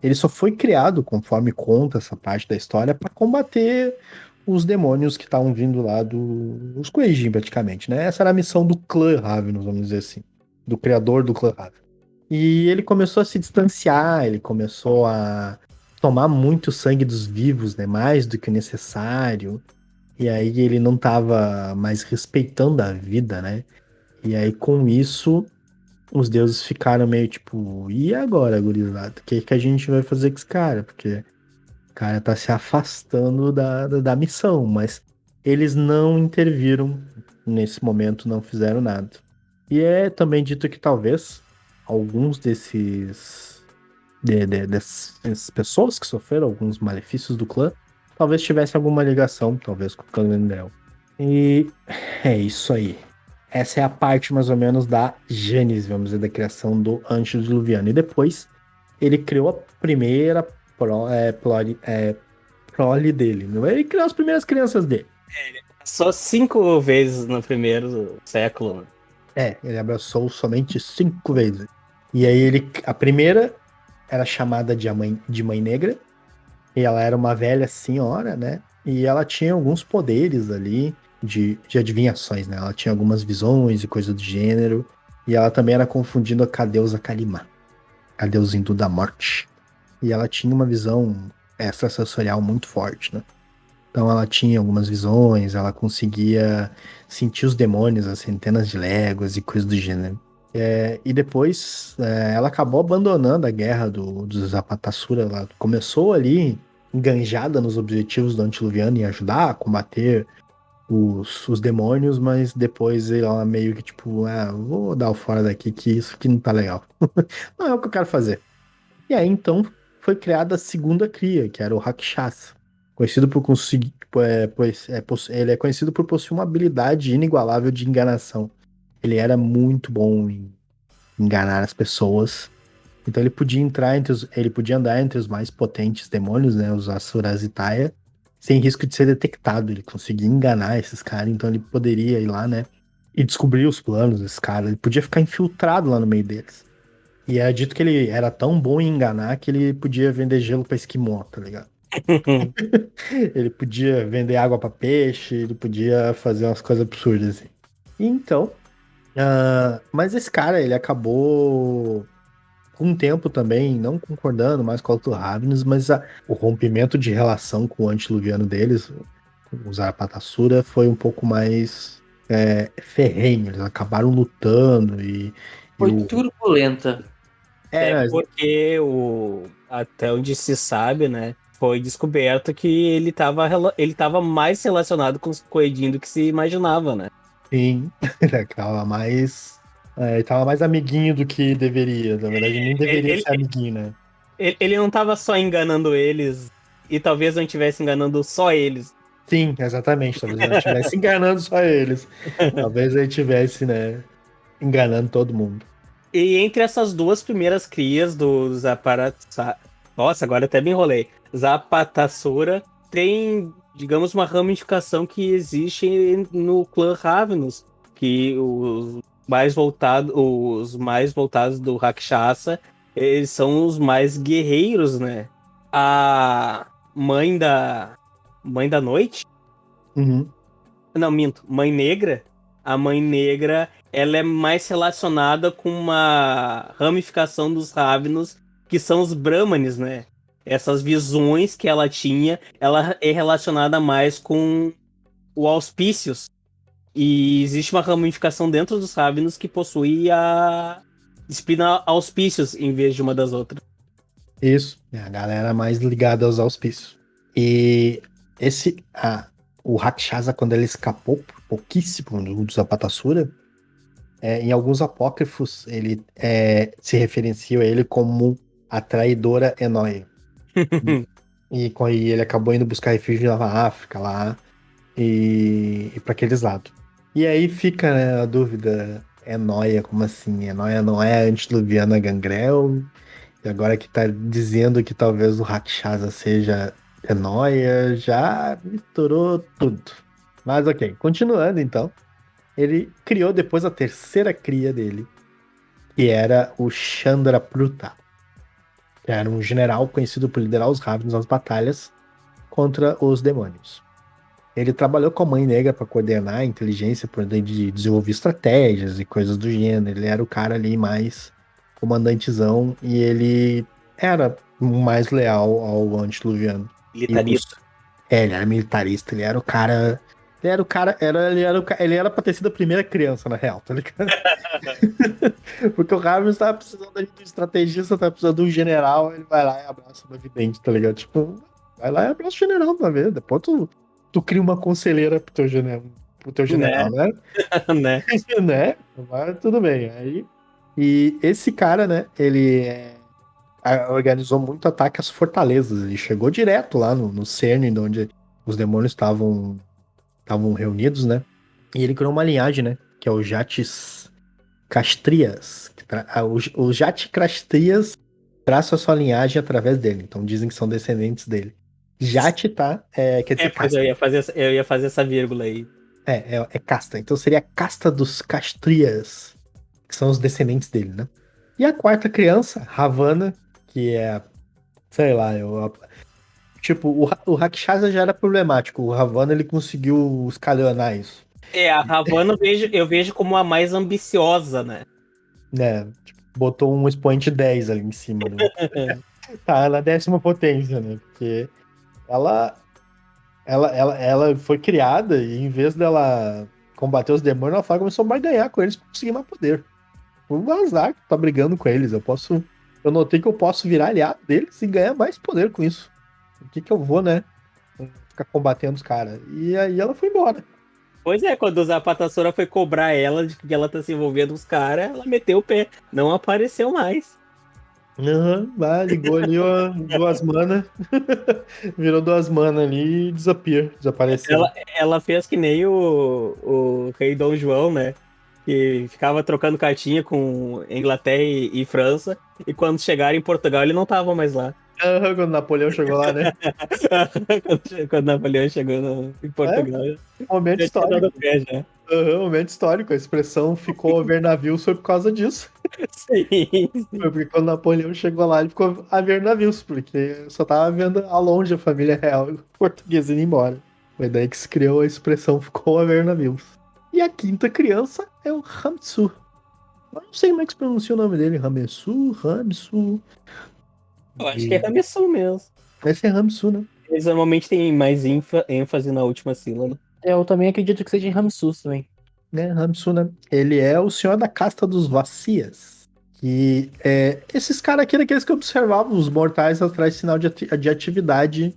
ele só foi criado, conforme conta essa parte da história, para combater os demônios que estavam vindo lá os Kuei-jin, praticamente, né? Essa era a missão do clã Ravnos, vamos dizer assim, do criador do clã Ravnos. E ele começou a se distanciar, ele começou a tomar muito sangue dos vivos, né? Mais do que o necessário. E aí ele não estava mais respeitando a vida, né? E aí com isso os deuses ficaram meio tipo, e agora, gurizada? O que a gente vai fazer com esse cara? Porque o cara tá se afastando da missão, mas eles não interviram nesse momento, não fizeram nada. E é também dito que talvez alguns dessas pessoas que sofreram alguns malefícios do clã, talvez tivesse alguma ligação, talvez, com o clã Grendel. E é isso aí. Essa é a parte mais ou menos da gênese, vamos dizer, da criação do antediluviano. E depois ele criou a primeira prole dele. Ele criou as primeiras crianças dele. Só 5 vezes no primeiro século. Ele abraçou somente 5 vezes. E aí a primeira era chamada de Mãe Negra. E ela era uma velha senhora, né? E ela tinha alguns poderes ali de adivinhações, né? Ela tinha algumas visões e coisas do gênero. E ela também era confundida com a deusa Kalimá, a deusa hindu da morte. E ela tinha uma visão extrasensorial muito forte, né? Então ela tinha algumas visões, ela conseguia sentir os demônios a centenas de léguas e coisas do gênero. E depois ela acabou abandonando a guerra do Zapatassura. Ela começou ali enganjada nos objetivos do Antediluviano e ajudar a combater os demônios, mas depois ela meio que tipo, vou dar o fora daqui que isso aqui não tá legal. Não é o que eu quero fazer. E aí então foi criada a segunda cria, que era o Rakshasa. Conhecido por conseguir. Ele é conhecido por possuir uma habilidade inigualável de enganação. Ele era muito bom em enganar as pessoas. Então ele podia andar entre os mais potentes demônios, né, os Asuras e Taia, sem risco de ser detectado. Ele conseguia enganar esses caras, então ele poderia ir lá, né, e descobrir os planos desses caras. Ele podia ficar infiltrado lá no meio deles. E era dito que ele era tão bom em enganar que ele podia vender gelo pra esquimó, tá ligado? Ele podia vender água pra peixe, ele podia fazer umas coisas absurdas assim. Então, mas esse cara, ele acabou com um tempo também não concordando mais com o Alto Ravens, mas o rompimento de relação com o antediluviano deles, o Zarapatassura, foi um pouco mais ferrenho. Eles acabaram lutando e Foi o... turbulenta. Até porque até onde se sabe, né? Foi descoberto que ele tava mais relacionado com os Coedin do que se imaginava, né? Sim, ele tava mais amiguinho do que deveria. Na verdade, nem deveria ser amiguinho, né? Ele não tava só enganando eles, e talvez não estivesse enganando só eles. Sim, exatamente. Talvez ele não estivesse enganando só eles. Talvez ele estivesse, né, enganando todo mundo. E entre essas duas primeiras crias do Zapatassura... Nossa, agora até me enrolei. Zapatassura tem, digamos, uma ramificação que existe no clã Ravenous, que os mais voltados do Rakshasa, eles são os mais guerreiros, né? A Mãe da Noite? Uhum. Não, minto. Mãe Negra. A Mãe Negra, ela é mais relacionada com uma ramificação dos Ravenos, que são os Brahmanes, né? Essas visões que ela tinha, ela é relacionada mais com o auspícios. E existe uma ramificação dentro dos Ravenos que possui a disciplina auspícios em vez de uma das outras. Isso, é a galera mais ligada aos auspícios. E o Rakshasa, quando ele escapou por pouquíssimo do Zapatassura, em alguns apócrifos ele se referencia a ele como a traidora Enóia. E ele acabou indo buscar refúgio na África lá e para aqueles lados. E aí fica, né, a dúvida, Enóia, como assim? Enóia não é a antediluviana Gangrel? E agora que tá dizendo que talvez o Rakshasa seja Enóia, já misturou tudo. Mas ok, continuando então. Ele criou depois a terceira cria dele, que era o Chandrapruta, que era um general conhecido por liderar os Ravens nas batalhas contra os demônios. Ele trabalhou com a Mãe Negra para coordenar a inteligência, por de desenvolver estratégias e coisas do gênero. Ele era o cara ali mais comandantezão e ele era mais leal ao antediluviano. Militarista. Ele era militarista, ele era o cara Ele era o cara, ele era pra ter sido a primeira criança, na real, tá ligado? Porque o Harvey tava precisando ali de um estrategista, tava precisando de um general, ele vai lá e abraça o evidente, tá ligado? Tipo, vai lá e abraça o general pra ver. Depois tu cria uma conselheira pro teu general, né? Né? Né? Mas tudo bem. Aí, e esse cara, né, ele organizou muito ataque às fortalezas. Ele chegou direto lá no cerne, onde os demônios estavam reunidos, né? E ele criou uma linhagem, né? Que é o Jatis Castrias. O Jati Castrias traça a sua linhagem através dele. Então dizem que são descendentes dele. Jati, tá? Quer dizer Pois casta. eu ia fazer essa vírgula aí. É casta. Então seria a casta dos Castrias, que são os descendentes dele, né? E a quarta criança, Ravana, que é, sei lá, tipo, o Rakshasa já era problemático. O Ravana, ele conseguiu escalonar isso. A Ravana eu vejo como a mais ambiciosa, né? Né? Tipo, botou um expoente 10 ali em cima. Né? Tá na 10ª potência, né? Porque ela, ela foi criada e em vez dela combater os demônios, ela começou a barganhar com eles pra conseguir mais poder. O azar que tá brigando com eles. Eu notei que eu posso virar aliado deles e ganhar mais poder com isso. Por que eu vou, né? Ficar combatendo os caras? E aí ela foi embora. Pois é, quando o Zapatassora foi cobrar ela de que ela tá se envolvendo com os caras, ela meteu o pé. Não apareceu mais. Ligou ali ó, 2 mana. Virou 2 mana ali e desapareceu. Ela fez que nem o rei Dom João, né? Que ficava trocando cartinha com Inglaterra e França. E quando chegaram em Portugal, ele não tava mais lá. Quando Napoleão chegou lá, né? Quando Napoleão chegou em Portugal, Momento já tinha dado histórico. o pé já. Momento histórico. A expressão ficou a ver navios foi por causa disso. Sim. Foi porque quando Napoleão chegou lá, ele ficou a ver navios, porque só tava vendo ao longe a família real portuguesa indo embora. Foi daí que se criou a expressão ficou a ver navios. E a quinta criança é o Ramsu. Eu não sei como é que se pronuncia o nome dele. Ramsu. Eu acho que é Ramessu mesmo. Esse é Ramsu, né? Eles normalmente têm mais ênfase na última sílaba. Eu também acredito que seja em Ramsus também. Ramsu, né? Ele é o senhor da casta dos Vacias. Que esses caras aqui eram aqueles que observavam os mortais atrás de sinal de atividade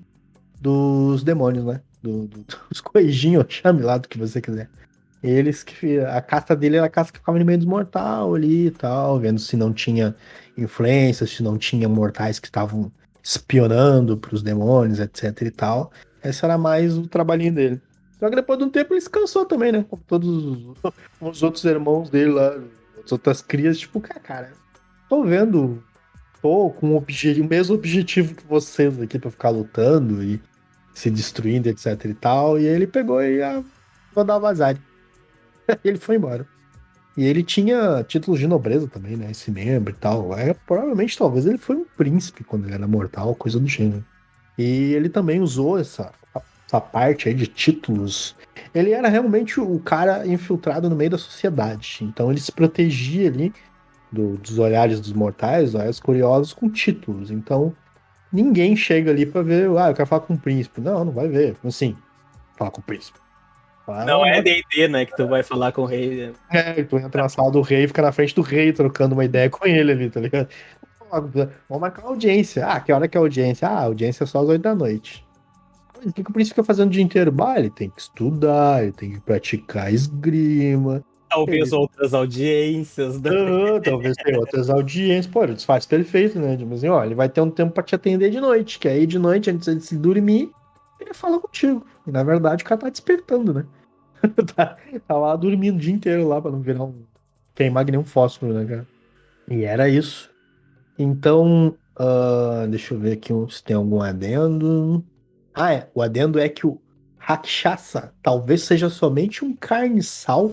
dos demônios, né? Dos coelhinhos, chame lá do que você quiser. A casta dele era a casta que ficava no meio dos mortais ali e tal, vendo se não tinha influência, se não tinha mortais que estavam espionando pros demônios, etc e tal. Esse era mais o trabalhinho dele. Só que depois de um tempo ele se cansou também, né? Como todos os outros irmãos dele lá, as outras crias, tipo, cara, tô vendo, tô com o mesmo objetivo que vocês aqui pra ficar lutando e se destruindo, etc e tal. E ele pegou e vou dar vazar. Ele foi embora. E ele tinha títulos de nobreza também, né? Esse membro e tal. Provavelmente, talvez ele foi um príncipe quando ele era mortal, coisa do gênero. E ele também usou essa parte aí de títulos. Ele era realmente o cara infiltrado no meio da sociedade. Então ele se protegia ali dos olhares dos mortais, dos olhares curiosos, com títulos. Então ninguém chega ali pra ver, eu quero falar com o príncipe. Não vai ver. Assim, falar com o príncipe. Não é D&D, né? Que tu vai falar com o rei. Tu entra na sala do rei e fica na frente do rei trocando uma ideia com ele ali, tá ligado? Vamos marcar uma audiência. Que hora que é a audiência? A audiência é só às 8 da noite. O que o príncipe fica fazendo o dia inteiro? Ele tem que estudar, ele tem que praticar esgrima. Talvez outras audiências. Né? Talvez tenha outras audiências. Pô, o disfarce perfeito, né? Tipo assim, ele vai ter um tempo pra te atender de noite, que aí de noite, antes de se dormir, ele fala contigo. E na verdade o cara tá despertando, né? tá lá dormindo o dia inteiro lá pra não virar queimar que nem um fósforo, né, cara? E era isso. Então, deixa eu ver aqui se tem algum adendo. O adendo é que o Rakshasa talvez seja somente um carniçal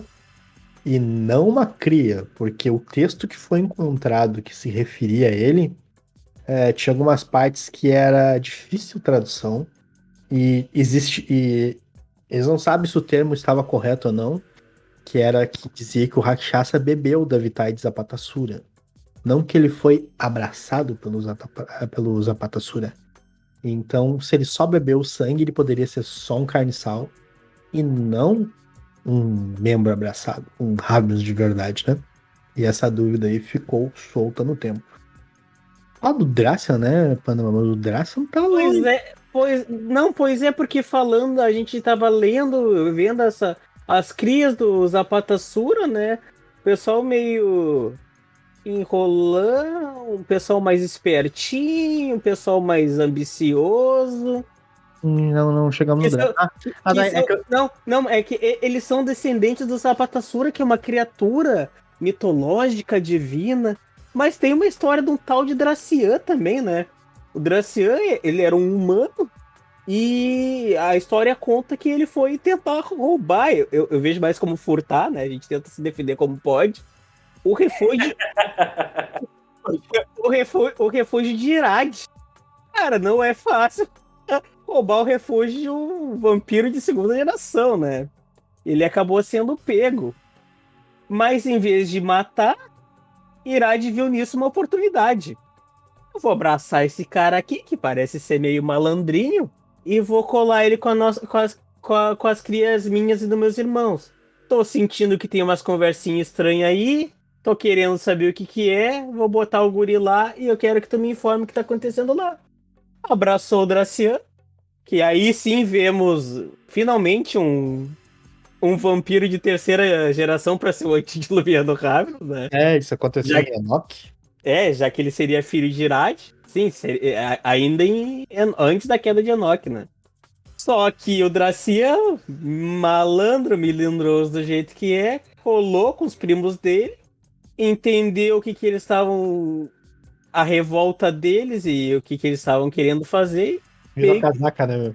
e não uma cria, porque o texto que foi encontrado que se referia a ele tinha algumas partes que era difícil tradução e eles não sabem se o termo estava correto ou não, que era que dizia que o Rakshasa bebeu da Vitae de Zapatasura. Não que ele foi abraçado pelo Zapatasura. Então, se ele só bebeu o sangue, ele poderia ser só um carniçal. e não um membro abraçado, um Ravnus de verdade, né? E essa dúvida aí ficou solta no tempo. Ah, do Dracian, né, Panama? Mas o Dracian tá Pois lá. é, pois é, porque falando, a gente tava lendo, vendo as crias do Zapatassura, né? O pessoal meio enrolando, um pessoal mais espertinho, um pessoal mais ambicioso. Não chegamos Que no são, Dracian. É que não, é que eles são descendentes do Zapatassura, que é uma criatura mitológica, divina. Mas tem uma história de um tal de Dracian também, né? O Dracian, ele era um humano e a história conta que ele foi tentar roubar. Eu vejo mais como furtar, né? A gente tenta se defender como pode. O refúgio, o refúgio de Irad. Cara, não é fácil roubar o refúgio de um vampiro de segunda geração, né? Ele acabou sendo pego. Mas em vez de matar, Irad viu nisso uma oportunidade. Eu vou abraçar esse cara aqui, que parece ser meio malandrinho, e vou colar ele com as crias minhas e dos meus irmãos. Tô sentindo que tem umas conversinhas estranhas aí, tô querendo saber o que que é, vou botar o guri lá e eu quero que tu me informe o que tá acontecendo lá. Abraçou o Dracian, que aí sim vemos finalmente um vampiro de terceira geração para ser o antediluviano Ravnus, né? isso aconteceu Já, em Enoch. já que ele seria filho de Irad, sim, ainda antes da queda de Enoch, né? Só que o Dracian, malandro, melindroso do jeito que é, rolou com os primos dele, entendeu o que que eles estavam, a revolta deles e o que que eles estavam querendo fazer, Virou meio, casaca, né, meu?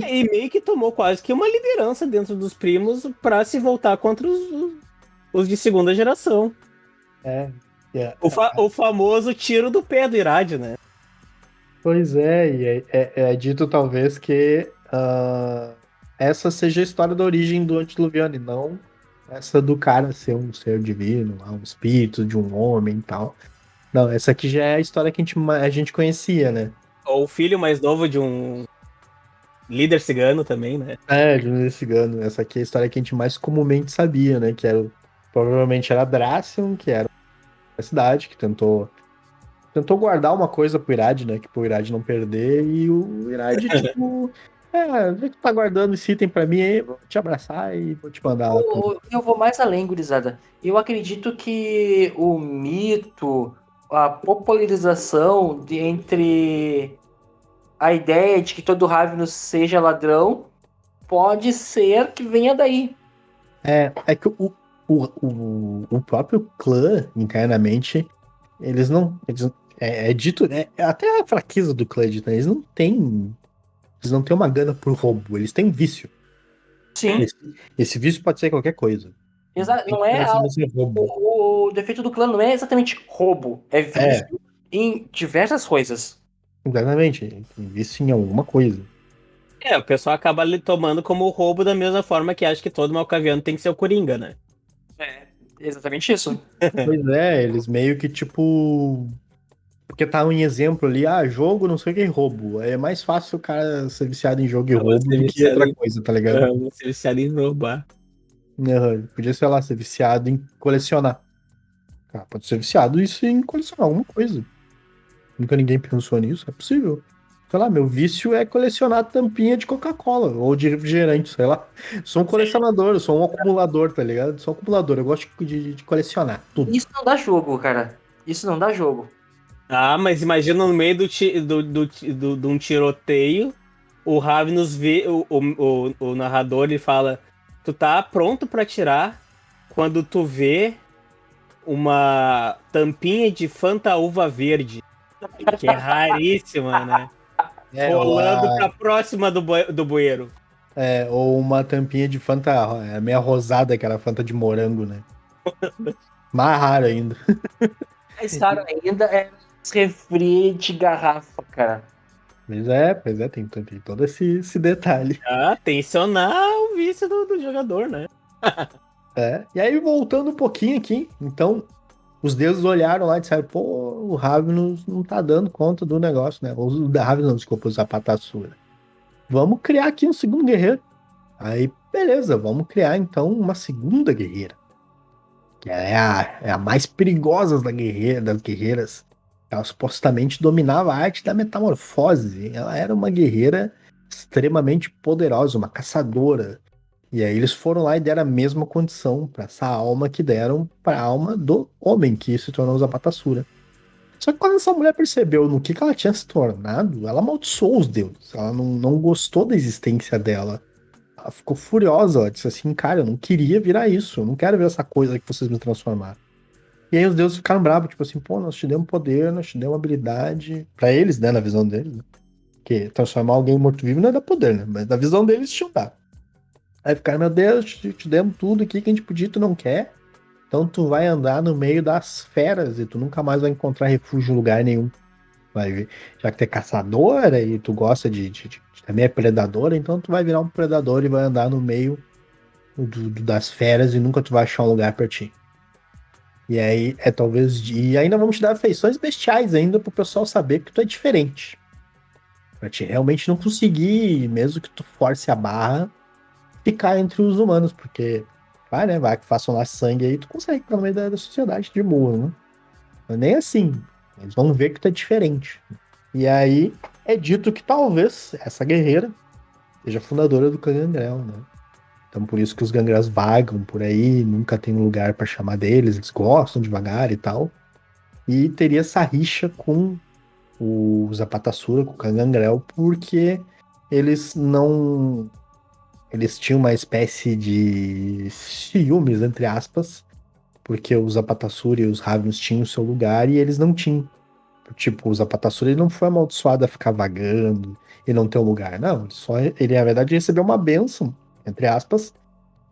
e meio que tomou quase que uma liderança dentro dos primos para se voltar contra os de segunda geração. É. é, O famoso tiro do pé do Irad, né? Pois é, e é dito talvez que essa seja a história da origem do antediluviano, e não essa do cara ser um ser divino, um espírito de um homem e tal. Não, essa aqui já é a história que a gente conhecia, né? Ou o filho mais novo de um líder cigano também, né? De um cigano. Essa aqui é a história que a gente mais comumente sabia, né? Que era, provavelmente era Dracion, que era a cidade, que tentou guardar uma coisa pro Irad, né? Que pro Irad não perder. E o Irad, tipo, vê que tu tá guardando esse item pra mim aí, vou te abraçar e vou te mandar lá pro. Eu vou mais além, gurizada. Eu acredito que o mito, a popularização entre a ideia de que todo Ravnus seja ladrão, pode ser que venha daí. É que o próprio clã, internamente, eles não. É dito. É até a fraqueza do clã, né? Eles não têm. Eles não têm uma gana por roubo, eles têm vício. Sim, Esse vício pode ser qualquer coisa. não é Ser roubo. o defeito do clã não é exatamente roubo, é É, vício em diversas coisas. exatamente. Tem vício em alguma coisa. O pessoal acaba ali tomando como roubo da mesma forma que acha que todo malcaviano tem que ser o Coringa, né? É, exatamente isso. Pois é, eles meio que tipo. Porque tá um exemplo ali, jogo, não sei o que, roubo. É mais fácil o cara ser viciado em jogo e Eu vou roubo ser do que viciado outra coisa, tá ligado? Eu vou ser viciado em roubar. Podia, sei lá, ser viciado em colecionar. Cara, pode ser viciado isso em colecionar alguma coisa. Nunca ninguém pensou nisso, é possível. Sei lá, meu vício é colecionar tampinha de Coca-Cola ou de refrigerante, sei lá. Sou um colecionador, eu sou um acumulador, tá ligado? Sou um acumulador, eu gosto de colecionar tudo. Isso não dá jogo, cara. Isso não dá jogo. Ah, mas imagina no meio de um tiroteio, o Ravnus vê, o narrador, ele fala: Tu tá pronto pra atirar quando tu vê uma tampinha de Fanta Uva Verde, que é raríssima, né? Rolando pra próxima do bueiro. Ou uma tampinha de Fanta meia rosada, aquela Fanta de morango, né? Mais raro ainda. Mais caro ainda é refri de garrafa, cara. Pois é, tem todo esse detalhe. Ah, tensionar o vício do jogador, né? E aí, voltando um pouquinho aqui, então, os deuses olharam lá e disseram, pô, o Ravnus não tá dando conta do negócio, né? O da Ravnus, não, desculpa, o Zapatassura. Vamos criar aqui um segundo guerreiro. Aí, beleza, vamos criar então uma segunda guerreira. Que é a mais perigosa das guerreiras. Ela supostamente dominava a arte da metamorfose. Ela era uma guerreira extremamente poderosa, uma caçadora. E aí eles foram lá e deram a mesma condição para essa alma que deram para a alma do homem que se tornou Zapatassura. Só que quando essa mulher percebeu no que ela tinha se tornado, ela amaldiçoou os deuses. Ela não gostou da existência dela. Ela ficou furiosa. Ela disse assim: cara, eu não queria virar isso. Eu não quero ver essa coisa que vocês me transformaram. E aí os deuses ficaram bravos, tipo assim: pô, nós te demos poder, nós te demos habilidade. Pra eles, né, na visão deles. Né? Porque transformar alguém em morto-vivo não é dar poder, né? Mas na visão deles, tinham dado. Aí ficaram: meu Deus, te demos tudo aqui que a gente podia, tu não quer. Então tu vai andar no meio das feras e tu nunca mais vai encontrar refúgio em lugar nenhum. Vai ver. Já que tu é caçadora e tu gosta também é predadora, então tu vai virar um predador e vai andar no meio das feras e nunca tu vai achar um lugar pra ti. E aí é talvez. E ainda vamos te dar afeições bestiais ainda pro pessoal saber que tu é diferente. Pra te realmente não conseguir, mesmo que tu force a barra, ficar entre os humanos, porque vai, né? Vai que façam lá sangue aí, tu consegue ficar no meio da sociedade de boa, né? Mas nem assim. Eles vão ver que tu é diferente. E aí é dito que talvez essa guerreira seja fundadora do clã Gangrel, né? Então por isso que os Gangrels vagam por aí, nunca tem um lugar pra chamar deles, eles gostam devagar e tal. E teria essa rixa com o Zapatassura, com o clã Gangrel, porque eles não. Eles tinham uma espécie de ciúmes, entre aspas, porque os Zapatassura e os Ravens tinham o seu lugar e eles não tinham. Tipo, o Zapatassura ele não foi amaldiçoado a ficar vagando e não ter um lugar. Não, ele na verdade recebeu uma bênção, entre aspas,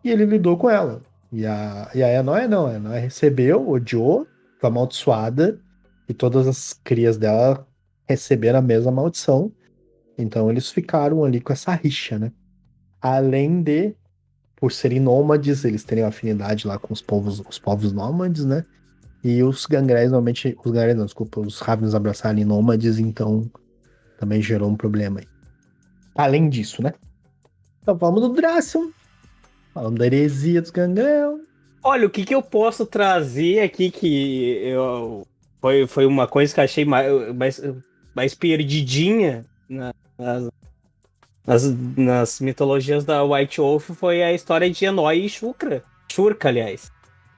e ele lidou com ela. E a Enóia não, a Enóia recebeu, odiou, foi amaldiçoada, e todas as crias dela receberam a mesma maldição. Então eles ficaram ali com essa rixa, né? Além de, por serem nômades, eles terem uma afinidade lá com os povos nômades, né? E os Gangreis, normalmente, os Gangreis não, desculpa, os Ravens abraçarem nômades, então também gerou um problema aí. Além disso, né? Então falamos do Dracion, falamos da heresia dos Gangrel. Olha, o que que eu posso trazer aqui foi uma coisa que eu achei mais perdidinha nas mitologias da White Wolf, foi a história de Enói e Shurka. Shurka, aliás.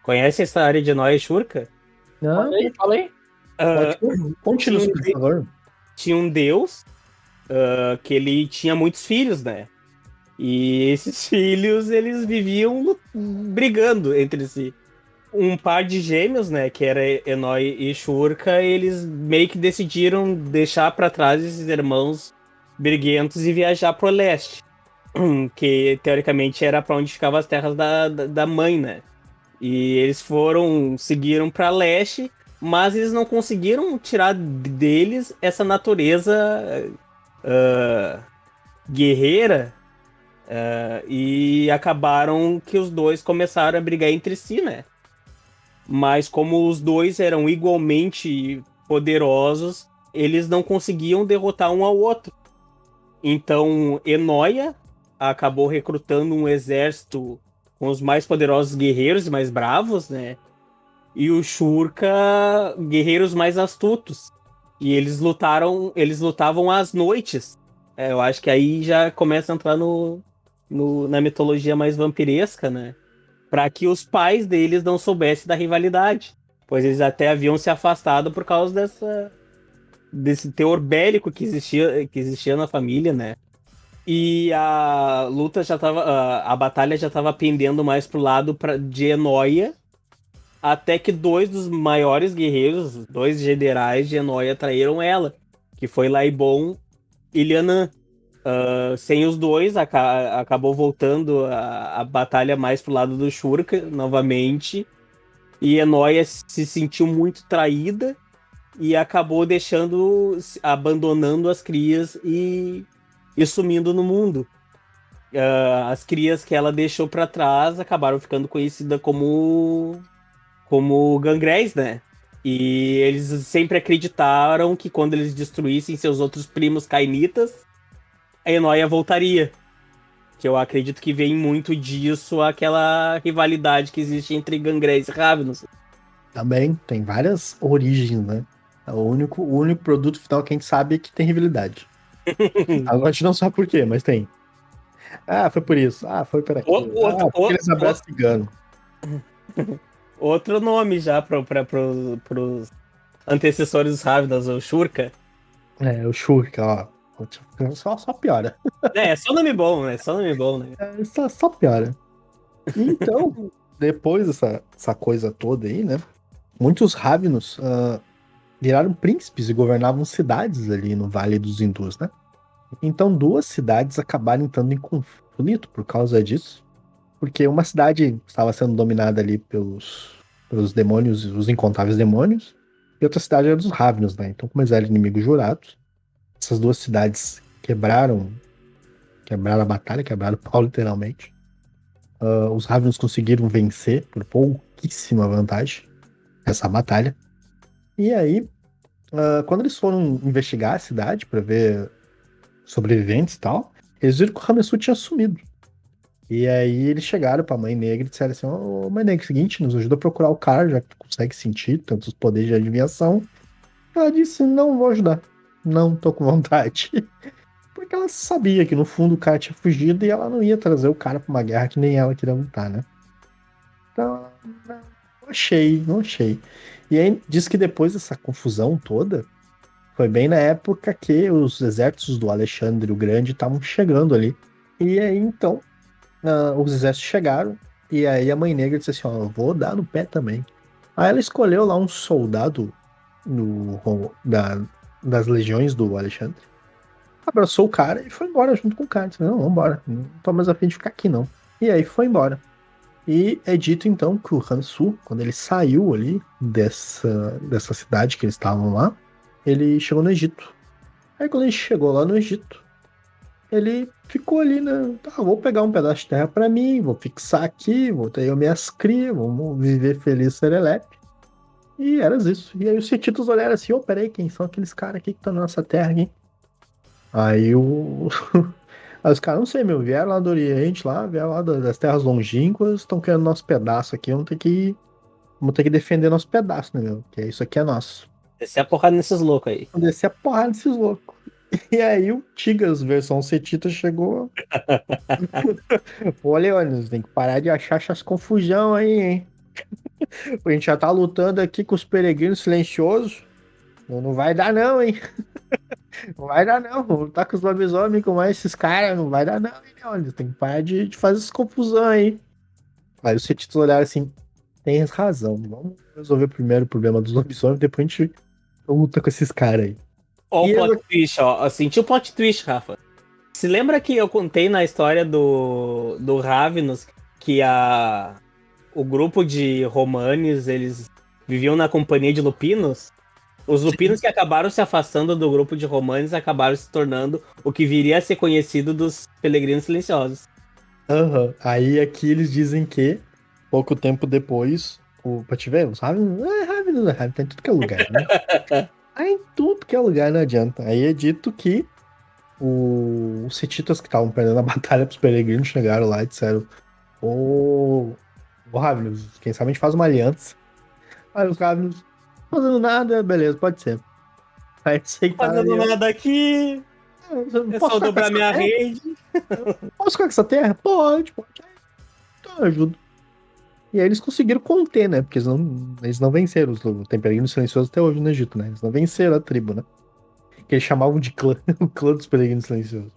Conhece a história de Enói e Shurka? Não, Fala aí. conte-nos, por favor. Tinha um deus que ele tinha muitos filhos, né? E esses filhos, eles viviam brigando entre si. Um par de gêmeos, né, que era Enói e Shurka, eles meio que decidiram deixar para trás esses irmãos briguentos e viajar pro leste, que teoricamente era para onde ficavam as terras da mãe, né? E eles seguiram para leste, mas eles não conseguiram tirar deles essa natureza guerreira. E acabaram que os dois começaram a brigar entre si, né? Mas como os dois eram igualmente poderosos, eles não conseguiam derrotar um ao outro. Então, Enóia acabou recrutando um exército com os mais poderosos guerreiros e mais bravos, né? E o Shurka, guerreiros mais astutos. E eles lutavam às noites. Eu acho que aí já começa a entrar na mitologia mais vampiresca, né? Para que os pais deles não soubessem da rivalidade. Pois eles até haviam se afastado por causa desse teor bélico que existia na família, né? E a luta já tava. A batalha já estava pendendo mais pro lado de Enóia. Até que dois dos maiores guerreiros, dois generais de Enóia, traíram ela. Que foi Laibon e Lianan. Sem os dois, acabou voltando a batalha mais pro lado do Shurka novamente. E Enóia se sentiu muito traída e acabou abandonando as crias e sumindo no mundo. As crias que ela deixou para trás acabaram ficando conhecidas como Gangréis, né? E eles sempre acreditaram que quando eles destruíssem seus outros primos cainitas, a Enóia voltaria. Que eu acredito que vem muito disso aquela rivalidade que existe entre Gangreis e Ravenous. Também tem várias origens, né? O único produto final que a gente sabe é que tem rivalidade. Agora a gente não sabe por quê, mas tem. Ah, foi por isso. Ah, foi por aquilo. Porque eles abraçam cigano. Outro nome já pros antecessores dos Ravenous, o Shurka. É, o Shurika, ó. Só piora. É só nome bom, né? Só nome bom, né? É, só piora. E então, depois dessa coisa toda aí, né? Muitos Ravenos viraram príncipes e governavam cidades ali no Vale dos Hindus, né? Então, duas cidades acabaram entrando em conflito por causa disso. Porque uma cidade estava sendo dominada ali pelos demônios, os incontáveis demônios, e outra cidade era dos Ravenos, né? Então, como eles eram inimigos jurados, essas duas cidades quebraram a batalha, quebraram o pau literalmente. Os Ravenos conseguiram vencer por pouquíssima vantagem essa batalha. E aí, quando eles foram investigar a cidade para ver sobreviventes e tal, eles viram que o Ramesu tinha sumido. E aí eles chegaram pra Mãe Negra e disseram assim: Ô, Mãe Negra, é o seguinte, nos ajuda a procurar o cara, já que tu consegue sentir tantos poderes de adivinhação. Ela disse: não vou ajudar. Não tô com vontade. Porque ela sabia que no fundo o cara tinha fugido e ela não ia trazer o cara pra uma guerra que nem ela queria lutar, né? Então, não achei. E aí diz que depois dessa confusão toda, foi bem na época que os exércitos do Alexandre o Grande estavam chegando ali. E aí então os exércitos chegaram, e aí a Mãe Negra disse assim, ó, eu vou dar no pé também. Aí ela escolheu lá um soldado das legiões do Alexandre, abraçou o cara e foi embora junto com o cara. Disse, não, vambora, não tô mais a fim de ficar aqui não. E aí foi embora. E é dito então que o Hansu, quando ele saiu ali dessa cidade que eles estavam lá, ele chegou no Egito. Aí quando ele chegou lá no Egito, ele ficou ali, né? Tá, vou pegar um pedaço de terra pra mim, vou fixar aqui, vou ter eu minhas crias, vamos viver feliz serelepe. E era isso. E aí os setitos olharam assim, ô, peraí, quem são aqueles caras aqui que estão na nossa terra aqui? Aí o. Aí os caras, não sei, meu, vieram lá do Oriente, vieram lá das terras longínquas, estão querendo nosso pedaço aqui, vamos ter que defender nosso pedaço, né, meu? Que isso aqui é nosso. Descer a porrada nesses loucos aí. Vamos descer a porrada nesses loucos. E aí o Tigas versão Setita chegou. Ô, Leônidas, tem que parar de achar essas confusão aí, hein? A gente já tá lutando aqui com os peregrinos silenciosos. Não vai dar não, hein? Não vai dar não. Vou lutar com os lobisomens, com mais esses caras. Não vai dar não, hein, Leônidas? Tem que parar de fazer essas confusão aí. Aí os Setitos olharam assim, tem razão. Vamos resolver primeiro o problema dos lobisomens, depois a gente luta com esses caras aí. Ó, E o plot twist, ó. Eu senti o plot twist, Rafa. Se lembra que eu contei na história do Ravenous que o grupo de Romanes, eles viviam na companhia de Lupinos? Os Lupinos que acabaram se afastando do grupo de Romanes acabaram se tornando o que viria a ser conhecido dos Peregrinos Silenciosos. Aham. Aí aqui eles dizem que, pouco tempo depois, pra te ver, os Ravenous, tá em tudo que é lugar, né? Tá em tudo que é lugar, não adianta. Aí é dito que os Setitas que estavam perdendo a batalha pros peregrinos chegaram lá e disseram: Ô, Ravenous, quem sabe a gente faz uma aliança. Aí os Ravenous, fazendo nada, beleza, pode ser. Aí aceitaram. Fazendo nada aqui. É só dobrar minha rede. Posso ficar com essa terra? Pode. Então eu ajudo. E aí eles conseguiram conter, né? Porque eles não venceram. Tem peregrinos silenciosos até hoje no Egito, né? Eles não venceram a tribo, né? Que eles chamavam de clã, o clã dos peregrinos silenciosos.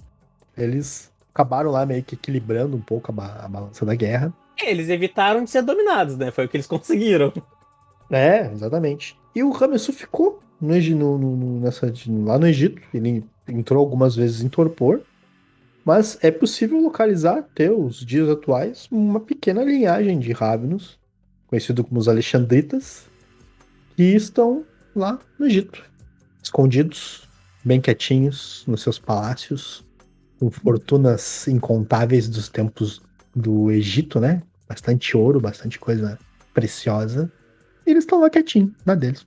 Eles acabaram lá meio que equilibrando um pouco a balança da guerra. Eles evitaram de ser dominados, né? Foi o que eles conseguiram. É, exatamente. E o Ramesu ficou lá no Egito. Ele entrou algumas vezes em torpor. Mas é possível localizar até os dias atuais uma pequena linhagem de Ravenos, conhecido como os Alexandritas, que estão lá no Egito, escondidos, bem quietinhos nos seus palácios, com fortunas incontáveis dos tempos do Egito, né? Bastante ouro, bastante coisa preciosa. E eles estão lá quietinhos, na deles.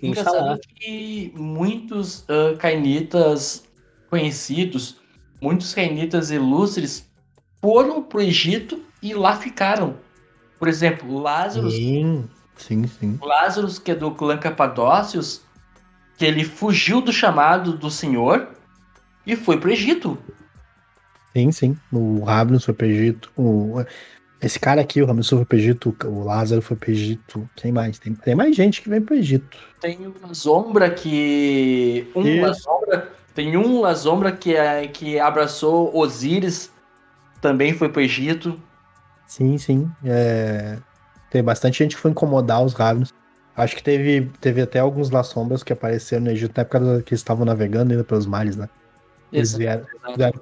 Engraçado que muitos cainitas conhecidos, muitos cainitas ilustres, foram pro Egito e lá ficaram. Por exemplo, Lázaro, Sim. que é do clã Capadócios, que ele fugiu do chamado do Senhor e foi pro Egito. Sim. O Ravnus foi pro Egito. Esse cara aqui, o Ravnus foi pro Egito. O Lázaro foi pro Egito. Quem mais? Tem mais gente que vem pro Egito. Tem uma sombra que. Isso. Tem uma sombra que abraçou Osíris, também foi pro Egito. Sim. Tem bastante gente que foi incomodar os Ravnus. Acho que teve até alguns La Sombras que apareceram no Egito na época que eles estavam navegando ainda pelos mares, né? Eles vieram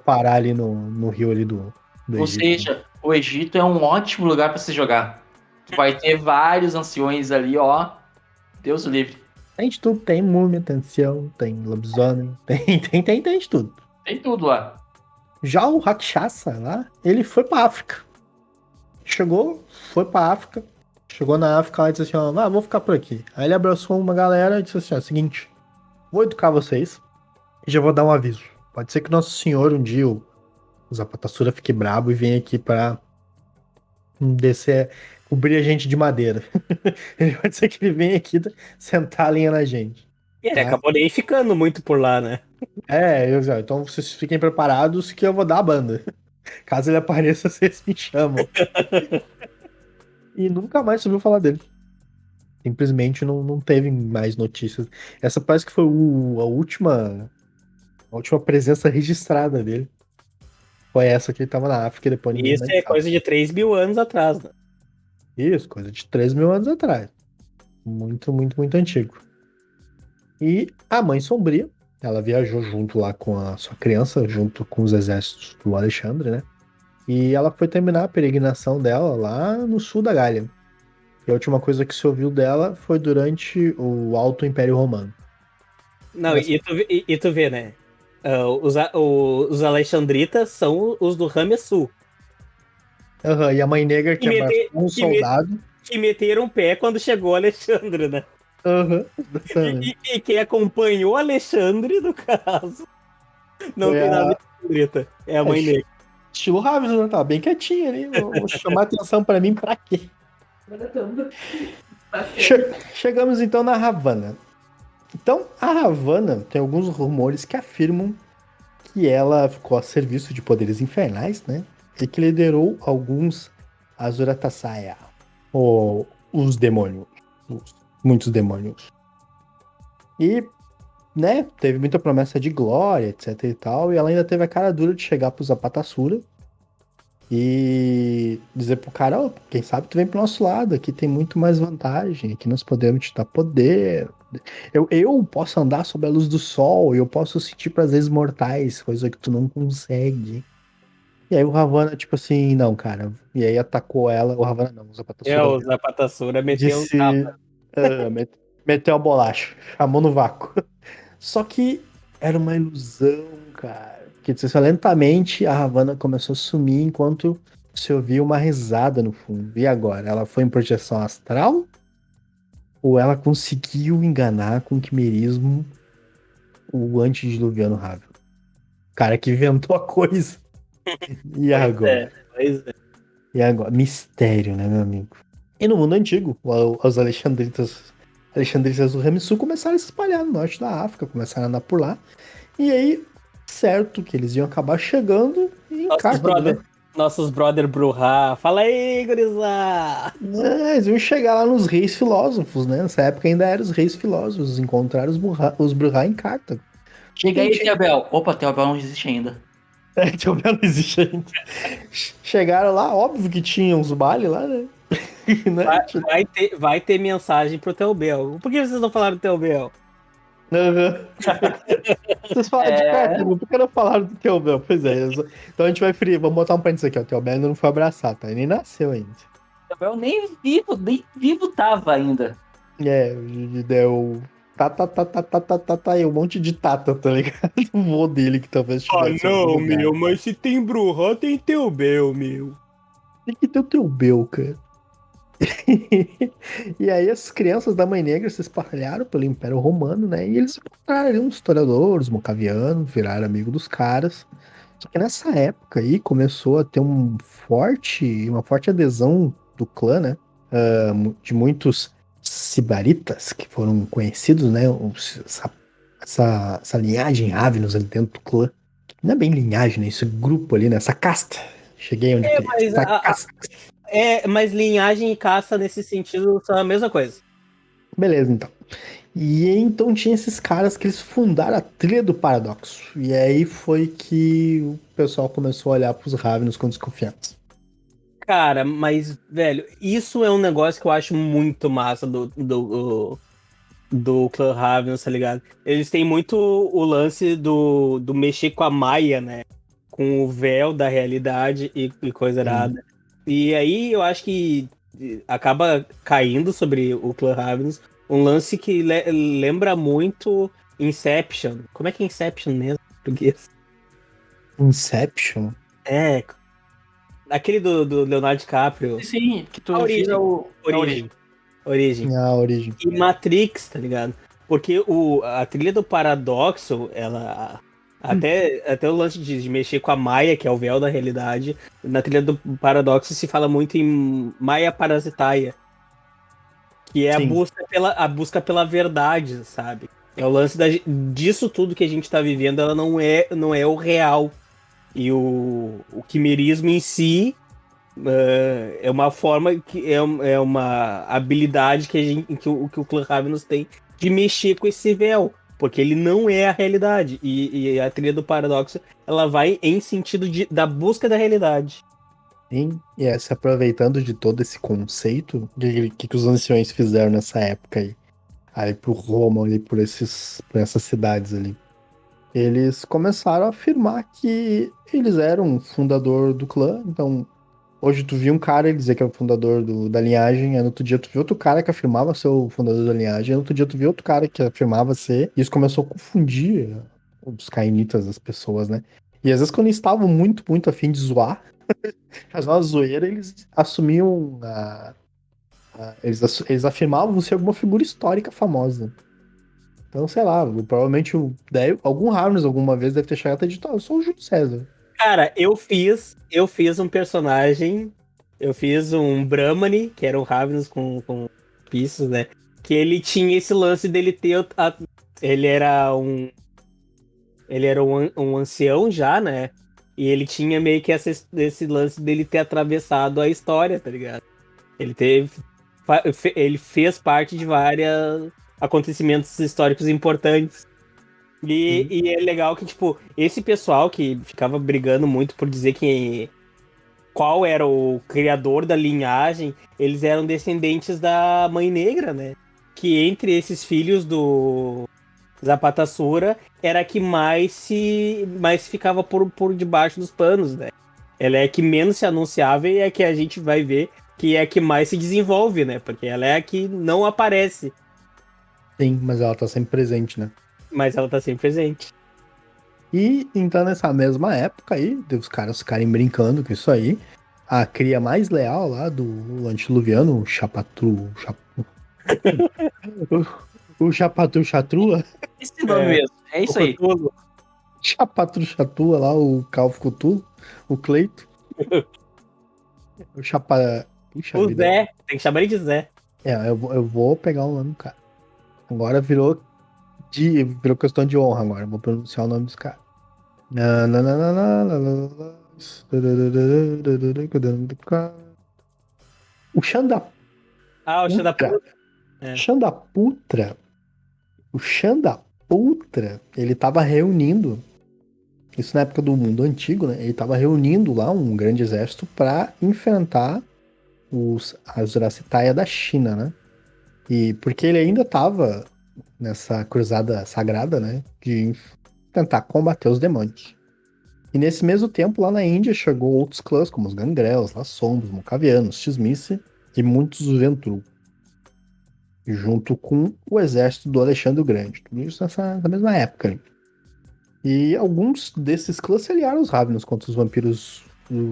parar ali no rio ali do Ou Egito. Né? seja, o Egito é um ótimo lugar para se jogar. Tu vai ter vários anciões ali, ó. Deus o livre. Tem de tudo, tem múmia, tem ancião, tem lobisomem, tem de tudo. Tem tudo lá. Já o Rakshasa lá, ele foi pra África. Foi pra África. Chegou na África lá e disse assim, ó, vou ficar por aqui. Aí ele abraçou uma galera e disse assim, ó, seguinte, vou educar vocês e já vou dar um aviso. Pode ser que Nosso Senhor um dia, o Zapatassura, fique brabo e venha aqui pra descer, cobrir a gente de madeira. Ele pode ser que ele venha aqui sentar a linha na gente. E ele acabou nem ficando muito por lá, né? Então vocês fiquem preparados que eu vou dar a banda. Caso ele apareça, vocês me chamam. E nunca mais ouviu falar dele. Simplesmente não teve mais notícias. Essa parece que foi a última presença registrada dele. Foi essa que ele tava na África e depois ninguém Isso mais é sabe. coisa de 3.000 anos atrás, né? Isso, coisa de 3.000 anos atrás. Muito antigo. E a Mãe Sombria, ela viajou junto lá com a sua criança, junto com os exércitos do Alexandre, né? E ela foi terminar a peregrinação dela lá no sul da Gália. E a última coisa que se ouviu dela foi durante o Alto Império Romano. Não, e tu vê, né? Os alexandritas são os do Ramesul. E a Mãe Negra que abraçou um soldado. Que meteram o pé quando chegou o Alexandre, né? E quem acompanhou o Alexandre, no caso, não tem nada de alexandrita. É a Mãe Negra. Estilo Ravnus, né? Tava bem quietinho ali. Vou chamar atenção pra mim pra quê? Chegamos então na Havana. Então, a Havana tem alguns rumores que afirmam que ela ficou a serviço de poderes infernais, né? E que liderou alguns Azuratasaya, ou os demônios. Muitos demônios. E, né, teve muita promessa de glória, etc e tal, e ela ainda teve a cara dura de chegar pro Zapatassura e dizer pro cara, quem sabe tu vem pro nosso lado, aqui tem muito mais vantagem, aqui nós podemos te dar poder. Eu posso andar sob a luz do sol, eu posso sentir prazeres mortais, coisa que tu não consegue. E aí o Ravana, tipo assim, não, cara. E aí atacou ela, o Ravana não, o Zapatassura. O Zapatassura meteu um tapa. Meteu a bolacha, chamou no vácuo. Só que era uma ilusão, cara. Porque lentamente a Havana começou a sumir enquanto se ouvia uma risada no fundo. E agora? Ela foi em projeção astral? Ou ela conseguiu enganar com o quimerismo o antediluviano Ravel? O cara que inventou a coisa. E agora? Pois é. E agora? Mistério, né, meu amigo? E no mundo antigo, os alexandritas do Ramesul começaram a se espalhar no norte da África, começaram a andar por lá. E aí, certo que eles iam acabar chegando em Cartago. Nossos brother Bruhá. Fala aí, gurizá! Eles iam chegar lá nos reis filósofos, né? Nessa época ainda eram os reis filósofos, encontraram os Bruhá em Cartago. Chega aí, Teobel. Opa, Teobel não existe ainda. Teobel não existe ainda. Chegaram lá, óbvio que tinha uns bailes lá, né? Vai ter mensagem pro Teobel. Por que vocês não falaram do Teobel? Vocês falaram de Cartago, por que não falaram do Teobel? Pois é, então a gente vai vamos botar um parênteses aqui, ó. O Teobel ainda não foi abraçado, tá? Ele nem nasceu ainda. Teobel nem vivo tava ainda. Deu e um monte de tata, tá ligado? O vô dele que talvez tivesse. Não, meu, mas se tem Bruhá, tem Teobel, meu. Tem que ter o Teobel, cara. E aí as crianças da Mãe Negra se espalharam pelo Império Romano, né? E eles encontraram ali uns historiadores, mocavianos, viraram amigo dos caras. Só que nessa época aí começou a ter uma forte adesão do clã, né? De muitos Sibaritas que foram conhecidos, né? Essa linhagem Ravenous ali dentro do clã. Não é bem linhagem, né? Esse grupo ali, né? Essa casta. Cheguei onde eu queria. Mas, Essa casta. mas linhagem e caça nesse sentido são a mesma coisa. Beleza, então. E então tinha esses caras que eles fundaram a Trilha do Paradoxo. E aí foi que o pessoal começou a olhar pros Ravenous com desconfiança. Cara, mas, velho, isso é um negócio que eu acho muito massa do Clan Ravens, tá ligado? Eles têm muito o lance do mexer com a Maia, né? Com o véu da realidade e coisa errada. E aí eu acho que acaba caindo sobre o Clan Ravens um lance que lembra muito Inception. Como é que é Inception mesmo em português? Inception? É, aquele do Leonardo DiCaprio. Sim, que tu A origem. vira a origem. Origem. A origem. E Matrix, tá ligado? Porque a trilha do paradoxo, ela. Até o lance de mexer com a Maia, que é o véu da realidade, na trilha do paradoxo se fala muito em Maia Parasitaia, que é Sim. a busca pela verdade, sabe? É o lance disso tudo que a gente tá vivendo, ela não é o real. E o quimerismo em si é uma forma que é uma habilidade que o Clan Ravenous tem de mexer com esse véu, porque ele não é a realidade. E a trilha do paradoxo ela vai em sentido da busca da realidade. Sim. E é se aproveitando de todo esse conceito, o que os anciões fizeram nessa época aí? Aí por Roma, ali por essas cidades ali. Eles começaram a afirmar que eles eram o fundador do clã, então hoje tu via um cara e dizer que é o fundador da linhagem, aí no outro dia tu via outro cara que afirmava ser o fundador da linhagem, aí no outro dia tu via outro cara que afirmava ser, e isso começou a confundir os cainitas das pessoas, né? E às vezes quando eles estavam muito, muito afim de zoar, fazer uma zoeira, eles assumiam eles afirmavam ser alguma figura histórica famosa. Então, sei lá, provavelmente algum Ravens alguma vez deve ter chegado e dito, eu sou o Júlio César. Cara, eu fiz um personagem, eu fiz um Brahmani, que era um Ravens com pistas, né? Que ele tinha esse lance dele ter ele era um ancião já, né? E ele tinha meio que esse lance dele ter atravessado a história, tá ligado? Ele fez parte de vários acontecimentos históricos importantes. E é legal que, tipo, esse pessoal que ficava brigando muito por dizer qual era o criador da linhagem, eles eram descendentes da Mãe Negra, né? Que entre esses filhos do Zapatassura era a que mais ficava por debaixo dos panos, né? Ela é a que menos se anunciava e é a que a gente vai ver que é a que mais se desenvolve, né? Porque ela é a que não aparece, Sim, mas ela tá sempre presente, né? mas ela tá sempre presente. E então nessa mesma época aí, os caras ficarem brincando com isso aí, a cria mais leal lá do antediluviano, o Chapatru. O Chapatru Chatrua, Esse nome mesmo, é isso aí. Chapatru Chatua lá, o Calvo Cthulhu, o Cleito. O Chapa. Puxa O vida. Zé, tem que chamar ele de Zé. Eu vou pegar o nome do cara. Agora virou questão de honra agora. Vou pronunciar o nome dos caras. O Xandaputra. Ah, o Xandaputra. Xandaputra. O Xandaputra, ele tava reunindo. Isso na época do mundo antigo, né? Ele tava reunindo lá um grande exército para enfrentar as Uracitaia da China, né? E porque ele ainda tava nessa cruzada sagrada, né? De tentar combater os demônios. E nesse mesmo tempo, lá na Índia, chegou outros clãs, como os Gangrels, Lassombros, Mocavianos, Xismice e muitos Ventru, junto com o exército do Alexandre o Grande. Tudo isso nessa mesma época. Ali. E alguns desses clãs se aliaram aos Ravens contra os vampiros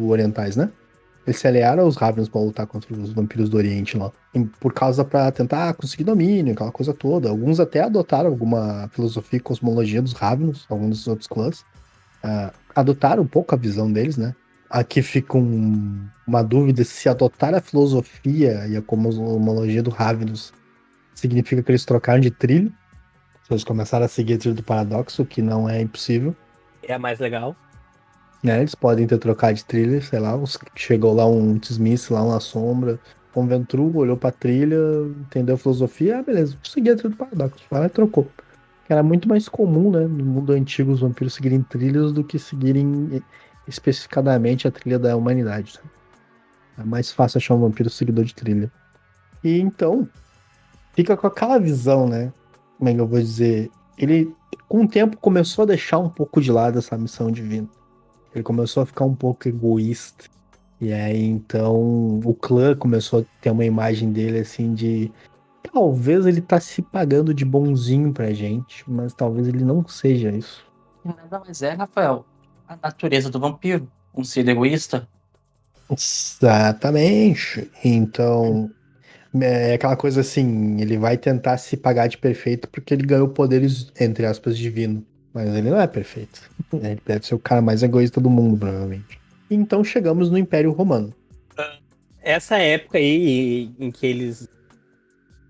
orientais, né? Eles se aliaram aos Ravens para lutar contra os vampiros do Oriente lá. Por causa para tentar conseguir domínio, aquela coisa toda. Alguns até adotaram alguma filosofia e cosmologia dos Ravens, alguns desses outros clãs. adotaram um pouco a visão deles, né? Aqui fica uma dúvida se adotar a filosofia e a cosmologia do Ravenous significa que eles trocaram de trilho. Se eles começaram a seguir a trilha do paradoxo, que não é impossível. É a mais legal. Né? Eles podem ter trocado de trilha, sei lá, chegou lá um Smith lá na sombra, um Ventru, olhou pra trilha, entendeu a filosofia, beleza, vou seguir a trilha do paradoxo. Ela trocou. Era muito mais comum, né, no mundo antigo, os vampiros seguirem trilhas do que seguirem especificadamente a trilha da humanidade. Sabe? É mais fácil achar um vampiro seguidor de trilha. E então, fica com aquela visão, né? Como é que eu vou dizer? Ele, com o tempo, começou a deixar um pouco de lado essa missão divina. Ele começou a ficar um pouco egoísta. E aí, então, o clã começou a ter uma imagem dele, assim, de... Talvez ele tá se pagando de bonzinho pra gente, mas talvez ele não seja isso. E nada mais é, Rafael, a natureza do vampiro, um ser egoísta. Exatamente. Então, é aquela coisa assim, ele vai tentar se pagar de perfeito porque ele ganhou poderes, entre aspas, divino. Mas ele não é perfeito. Ele deve ser o cara mais egoísta do mundo, provavelmente. Então chegamos no Império Romano. Essa época aí em que eles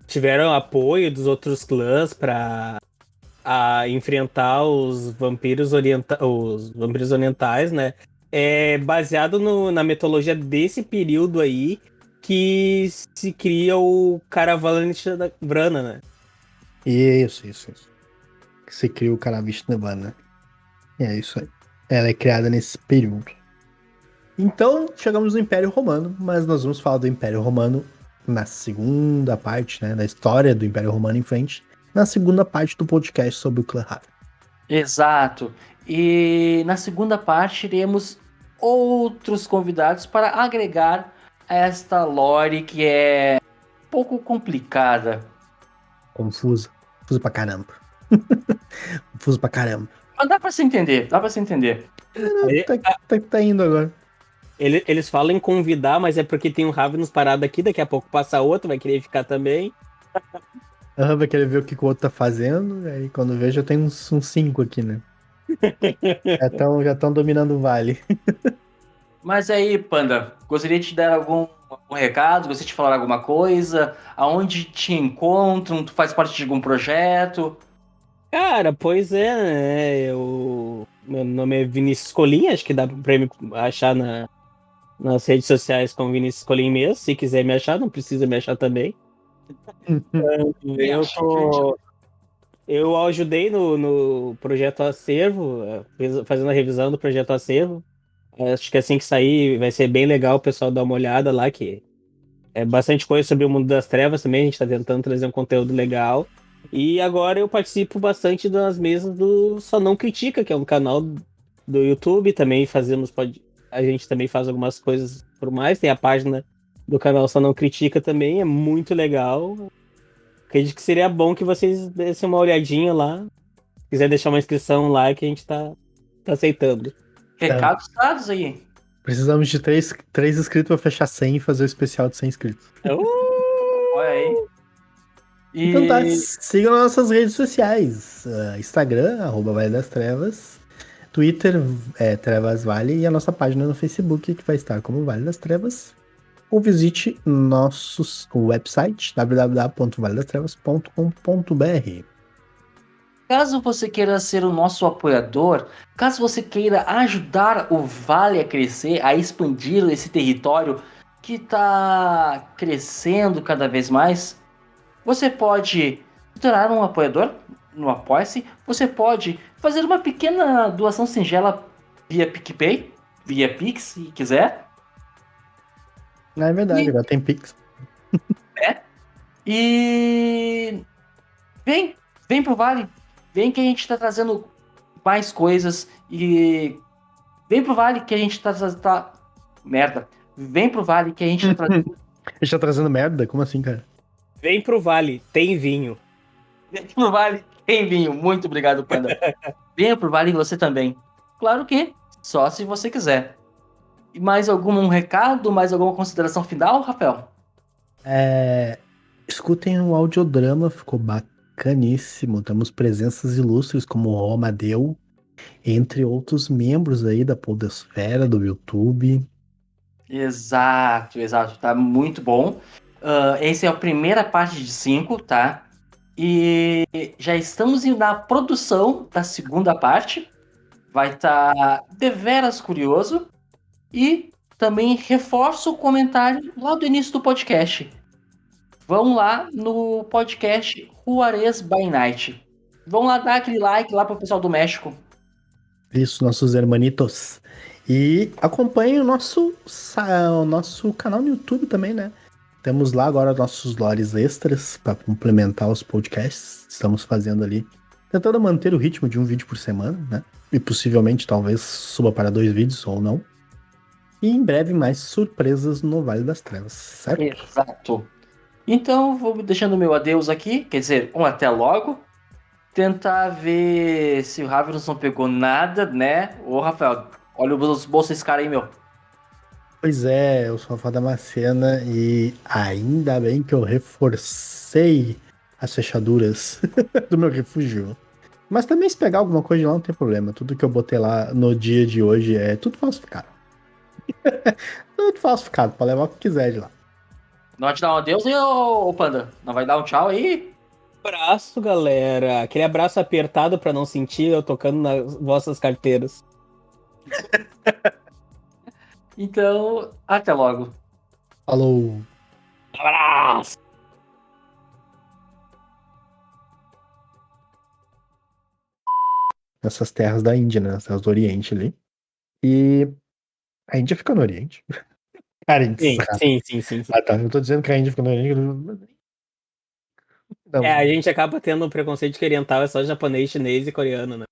tiveram apoio dos outros clãs pra enfrentar os vampiros orientais, né? É baseado na mitologia desse período aí que se cria o Caravalante da Vrana, né? Isso. Que se cria o Caravishnovana. É isso aí. Ela é criada nesse período. Então, chegamos no Império Romano, mas nós vamos falar do Império Romano na segunda parte, né? Da história do Império Romano em frente, na segunda parte do podcast sobre o clã Raven. Exato. E na segunda parte iremos outros convidados para agregar a esta lore que é um pouco complicada. Confusa. Confusa pra caramba. Confusa pra caramba. Mas dá para se entender, dá para se entender. Aí, Tá indo agora. eles falam em convidar, mas é porque tem um Ravenous parado aqui, daqui a pouco passa outro, vai querer ficar também. Vai querer ver o que o outro tá fazendo, aí quando vê já tem uns 5 aqui, né? Já estão dominando o vale. Mas aí, Panda, gostaria de te dar algum recado? Gostaria de falar alguma coisa? Aonde te encontram? Tu faz parte de algum projeto? Cara, pois é, né? Meu nome é Vinícius Colim, acho que dá pra me achar nas redes sociais como Vinícius Colim mesmo. Se quiser me achar, não precisa me achar também. Eu tô. Eu ajudei no projeto Acervo, fazendo a revisão do projeto Acervo. Acho que assim que sair vai ser bem legal o pessoal dar uma olhada lá, que é bastante coisa sobre o mundo das trevas também. A gente tá tentando trazer um conteúdo legal. E agora eu participo bastante das mesas do Só Não Critica, que é um canal do YouTube. Também a gente também faz algumas coisas por mais. Tem a página do canal Só Não Critica também, é muito legal. Acredito que seria bom que vocês dessem uma olhadinha lá. Se quiser deixar uma inscrição lá, que a gente tá aceitando. Recados dados aí. Precisamos de 3 inscritos pra fechar 100 e fazer o especial de 100 inscritos. Olha aí. E... Então tá, sigam nas nossas redes sociais. Instagram, @Vale das Trevas. Twitter, Trevas Vale. E a nossa página no Facebook, que vai estar como Vale das Trevas. Ou visite nosso website, www.valedastrevas.com.br. Caso você queira ser o nosso apoiador, caso você queira ajudar o Vale a crescer, a expandir esse território que está crescendo cada vez mais, você pode se tornar um apoiador no Apoia-se. Você pode fazer uma pequena doação singela via PicPay, via Pix, se quiser. É verdade, agora tem Pix. E vem pro Vale. Vem que a gente tá trazendo mais coisas. E vem pro Vale que a gente tá... Merda. Vem pro Vale que a gente tá trazendo... A gente tá trazendo merda? Como assim, cara? Vem pro Vale, tem vinho. Vem pro Vale, tem vinho. Muito obrigado, Panda. Venha pro Vale você também. Claro que só se você quiser. E mais algum recado, mais alguma consideração final, Rafael? Escutem o audiodrama, ficou bacaníssimo. Temos presenças ilustres como o Amadeu, entre outros membros aí da Podosfera, do YouTube. Exato, exato. Tá muito bom. Essa é a primeira parte de 5, tá? E já estamos indo na produção da segunda parte. Vai estar deveras curioso. E também reforço o comentário lá do início do podcast. Vão lá no podcast Juarez by Night. Vão lá dar aquele like lá pro pessoal do México. Isso, nossos hermanitos. E acompanhem o nosso canal no YouTube também, né? Temos lá agora nossos lores extras para complementar os podcasts. Estamos fazendo ali, tentando manter o ritmo de um vídeo por semana, né? E possivelmente talvez suba para 2 vídeos ou não. E em breve mais surpresas no Vale das Trevas, certo? Exato. Então, vou deixando o meu adeus aqui. Quer dizer, um até logo. Tentar ver se o Ravenous não pegou nada, né? Ô, Rafael, olha os bolsos desse cara aí, meu. Pois é, eu sou a Fada Macena e ainda bem que eu reforcei as fechaduras do meu refúgio. Mas também se pegar alguma coisa de lá não tem problema. Tudo que eu botei lá no dia de hoje é tudo falsificado. Tudo falsificado, pode levar o que quiser de lá. Não vai te dar um adeus aí, ô Panda? Não vai dar um tchau aí? Abraço, galera. Aquele abraço apertado pra não sentir eu tocando nas vossas carteiras. Então, até logo. Falou! Abraço! Nessas terras da Índia, né? Nas terras do Oriente ali. E a Índia fica no Oriente. Cara, a gente Sim, sabe. sim. Ah, tá. Eu tô dizendo que a Índia fica no Oriente. Não. A gente acaba tendo um preconceito que oriental é só japonês, chinês e coreano, né?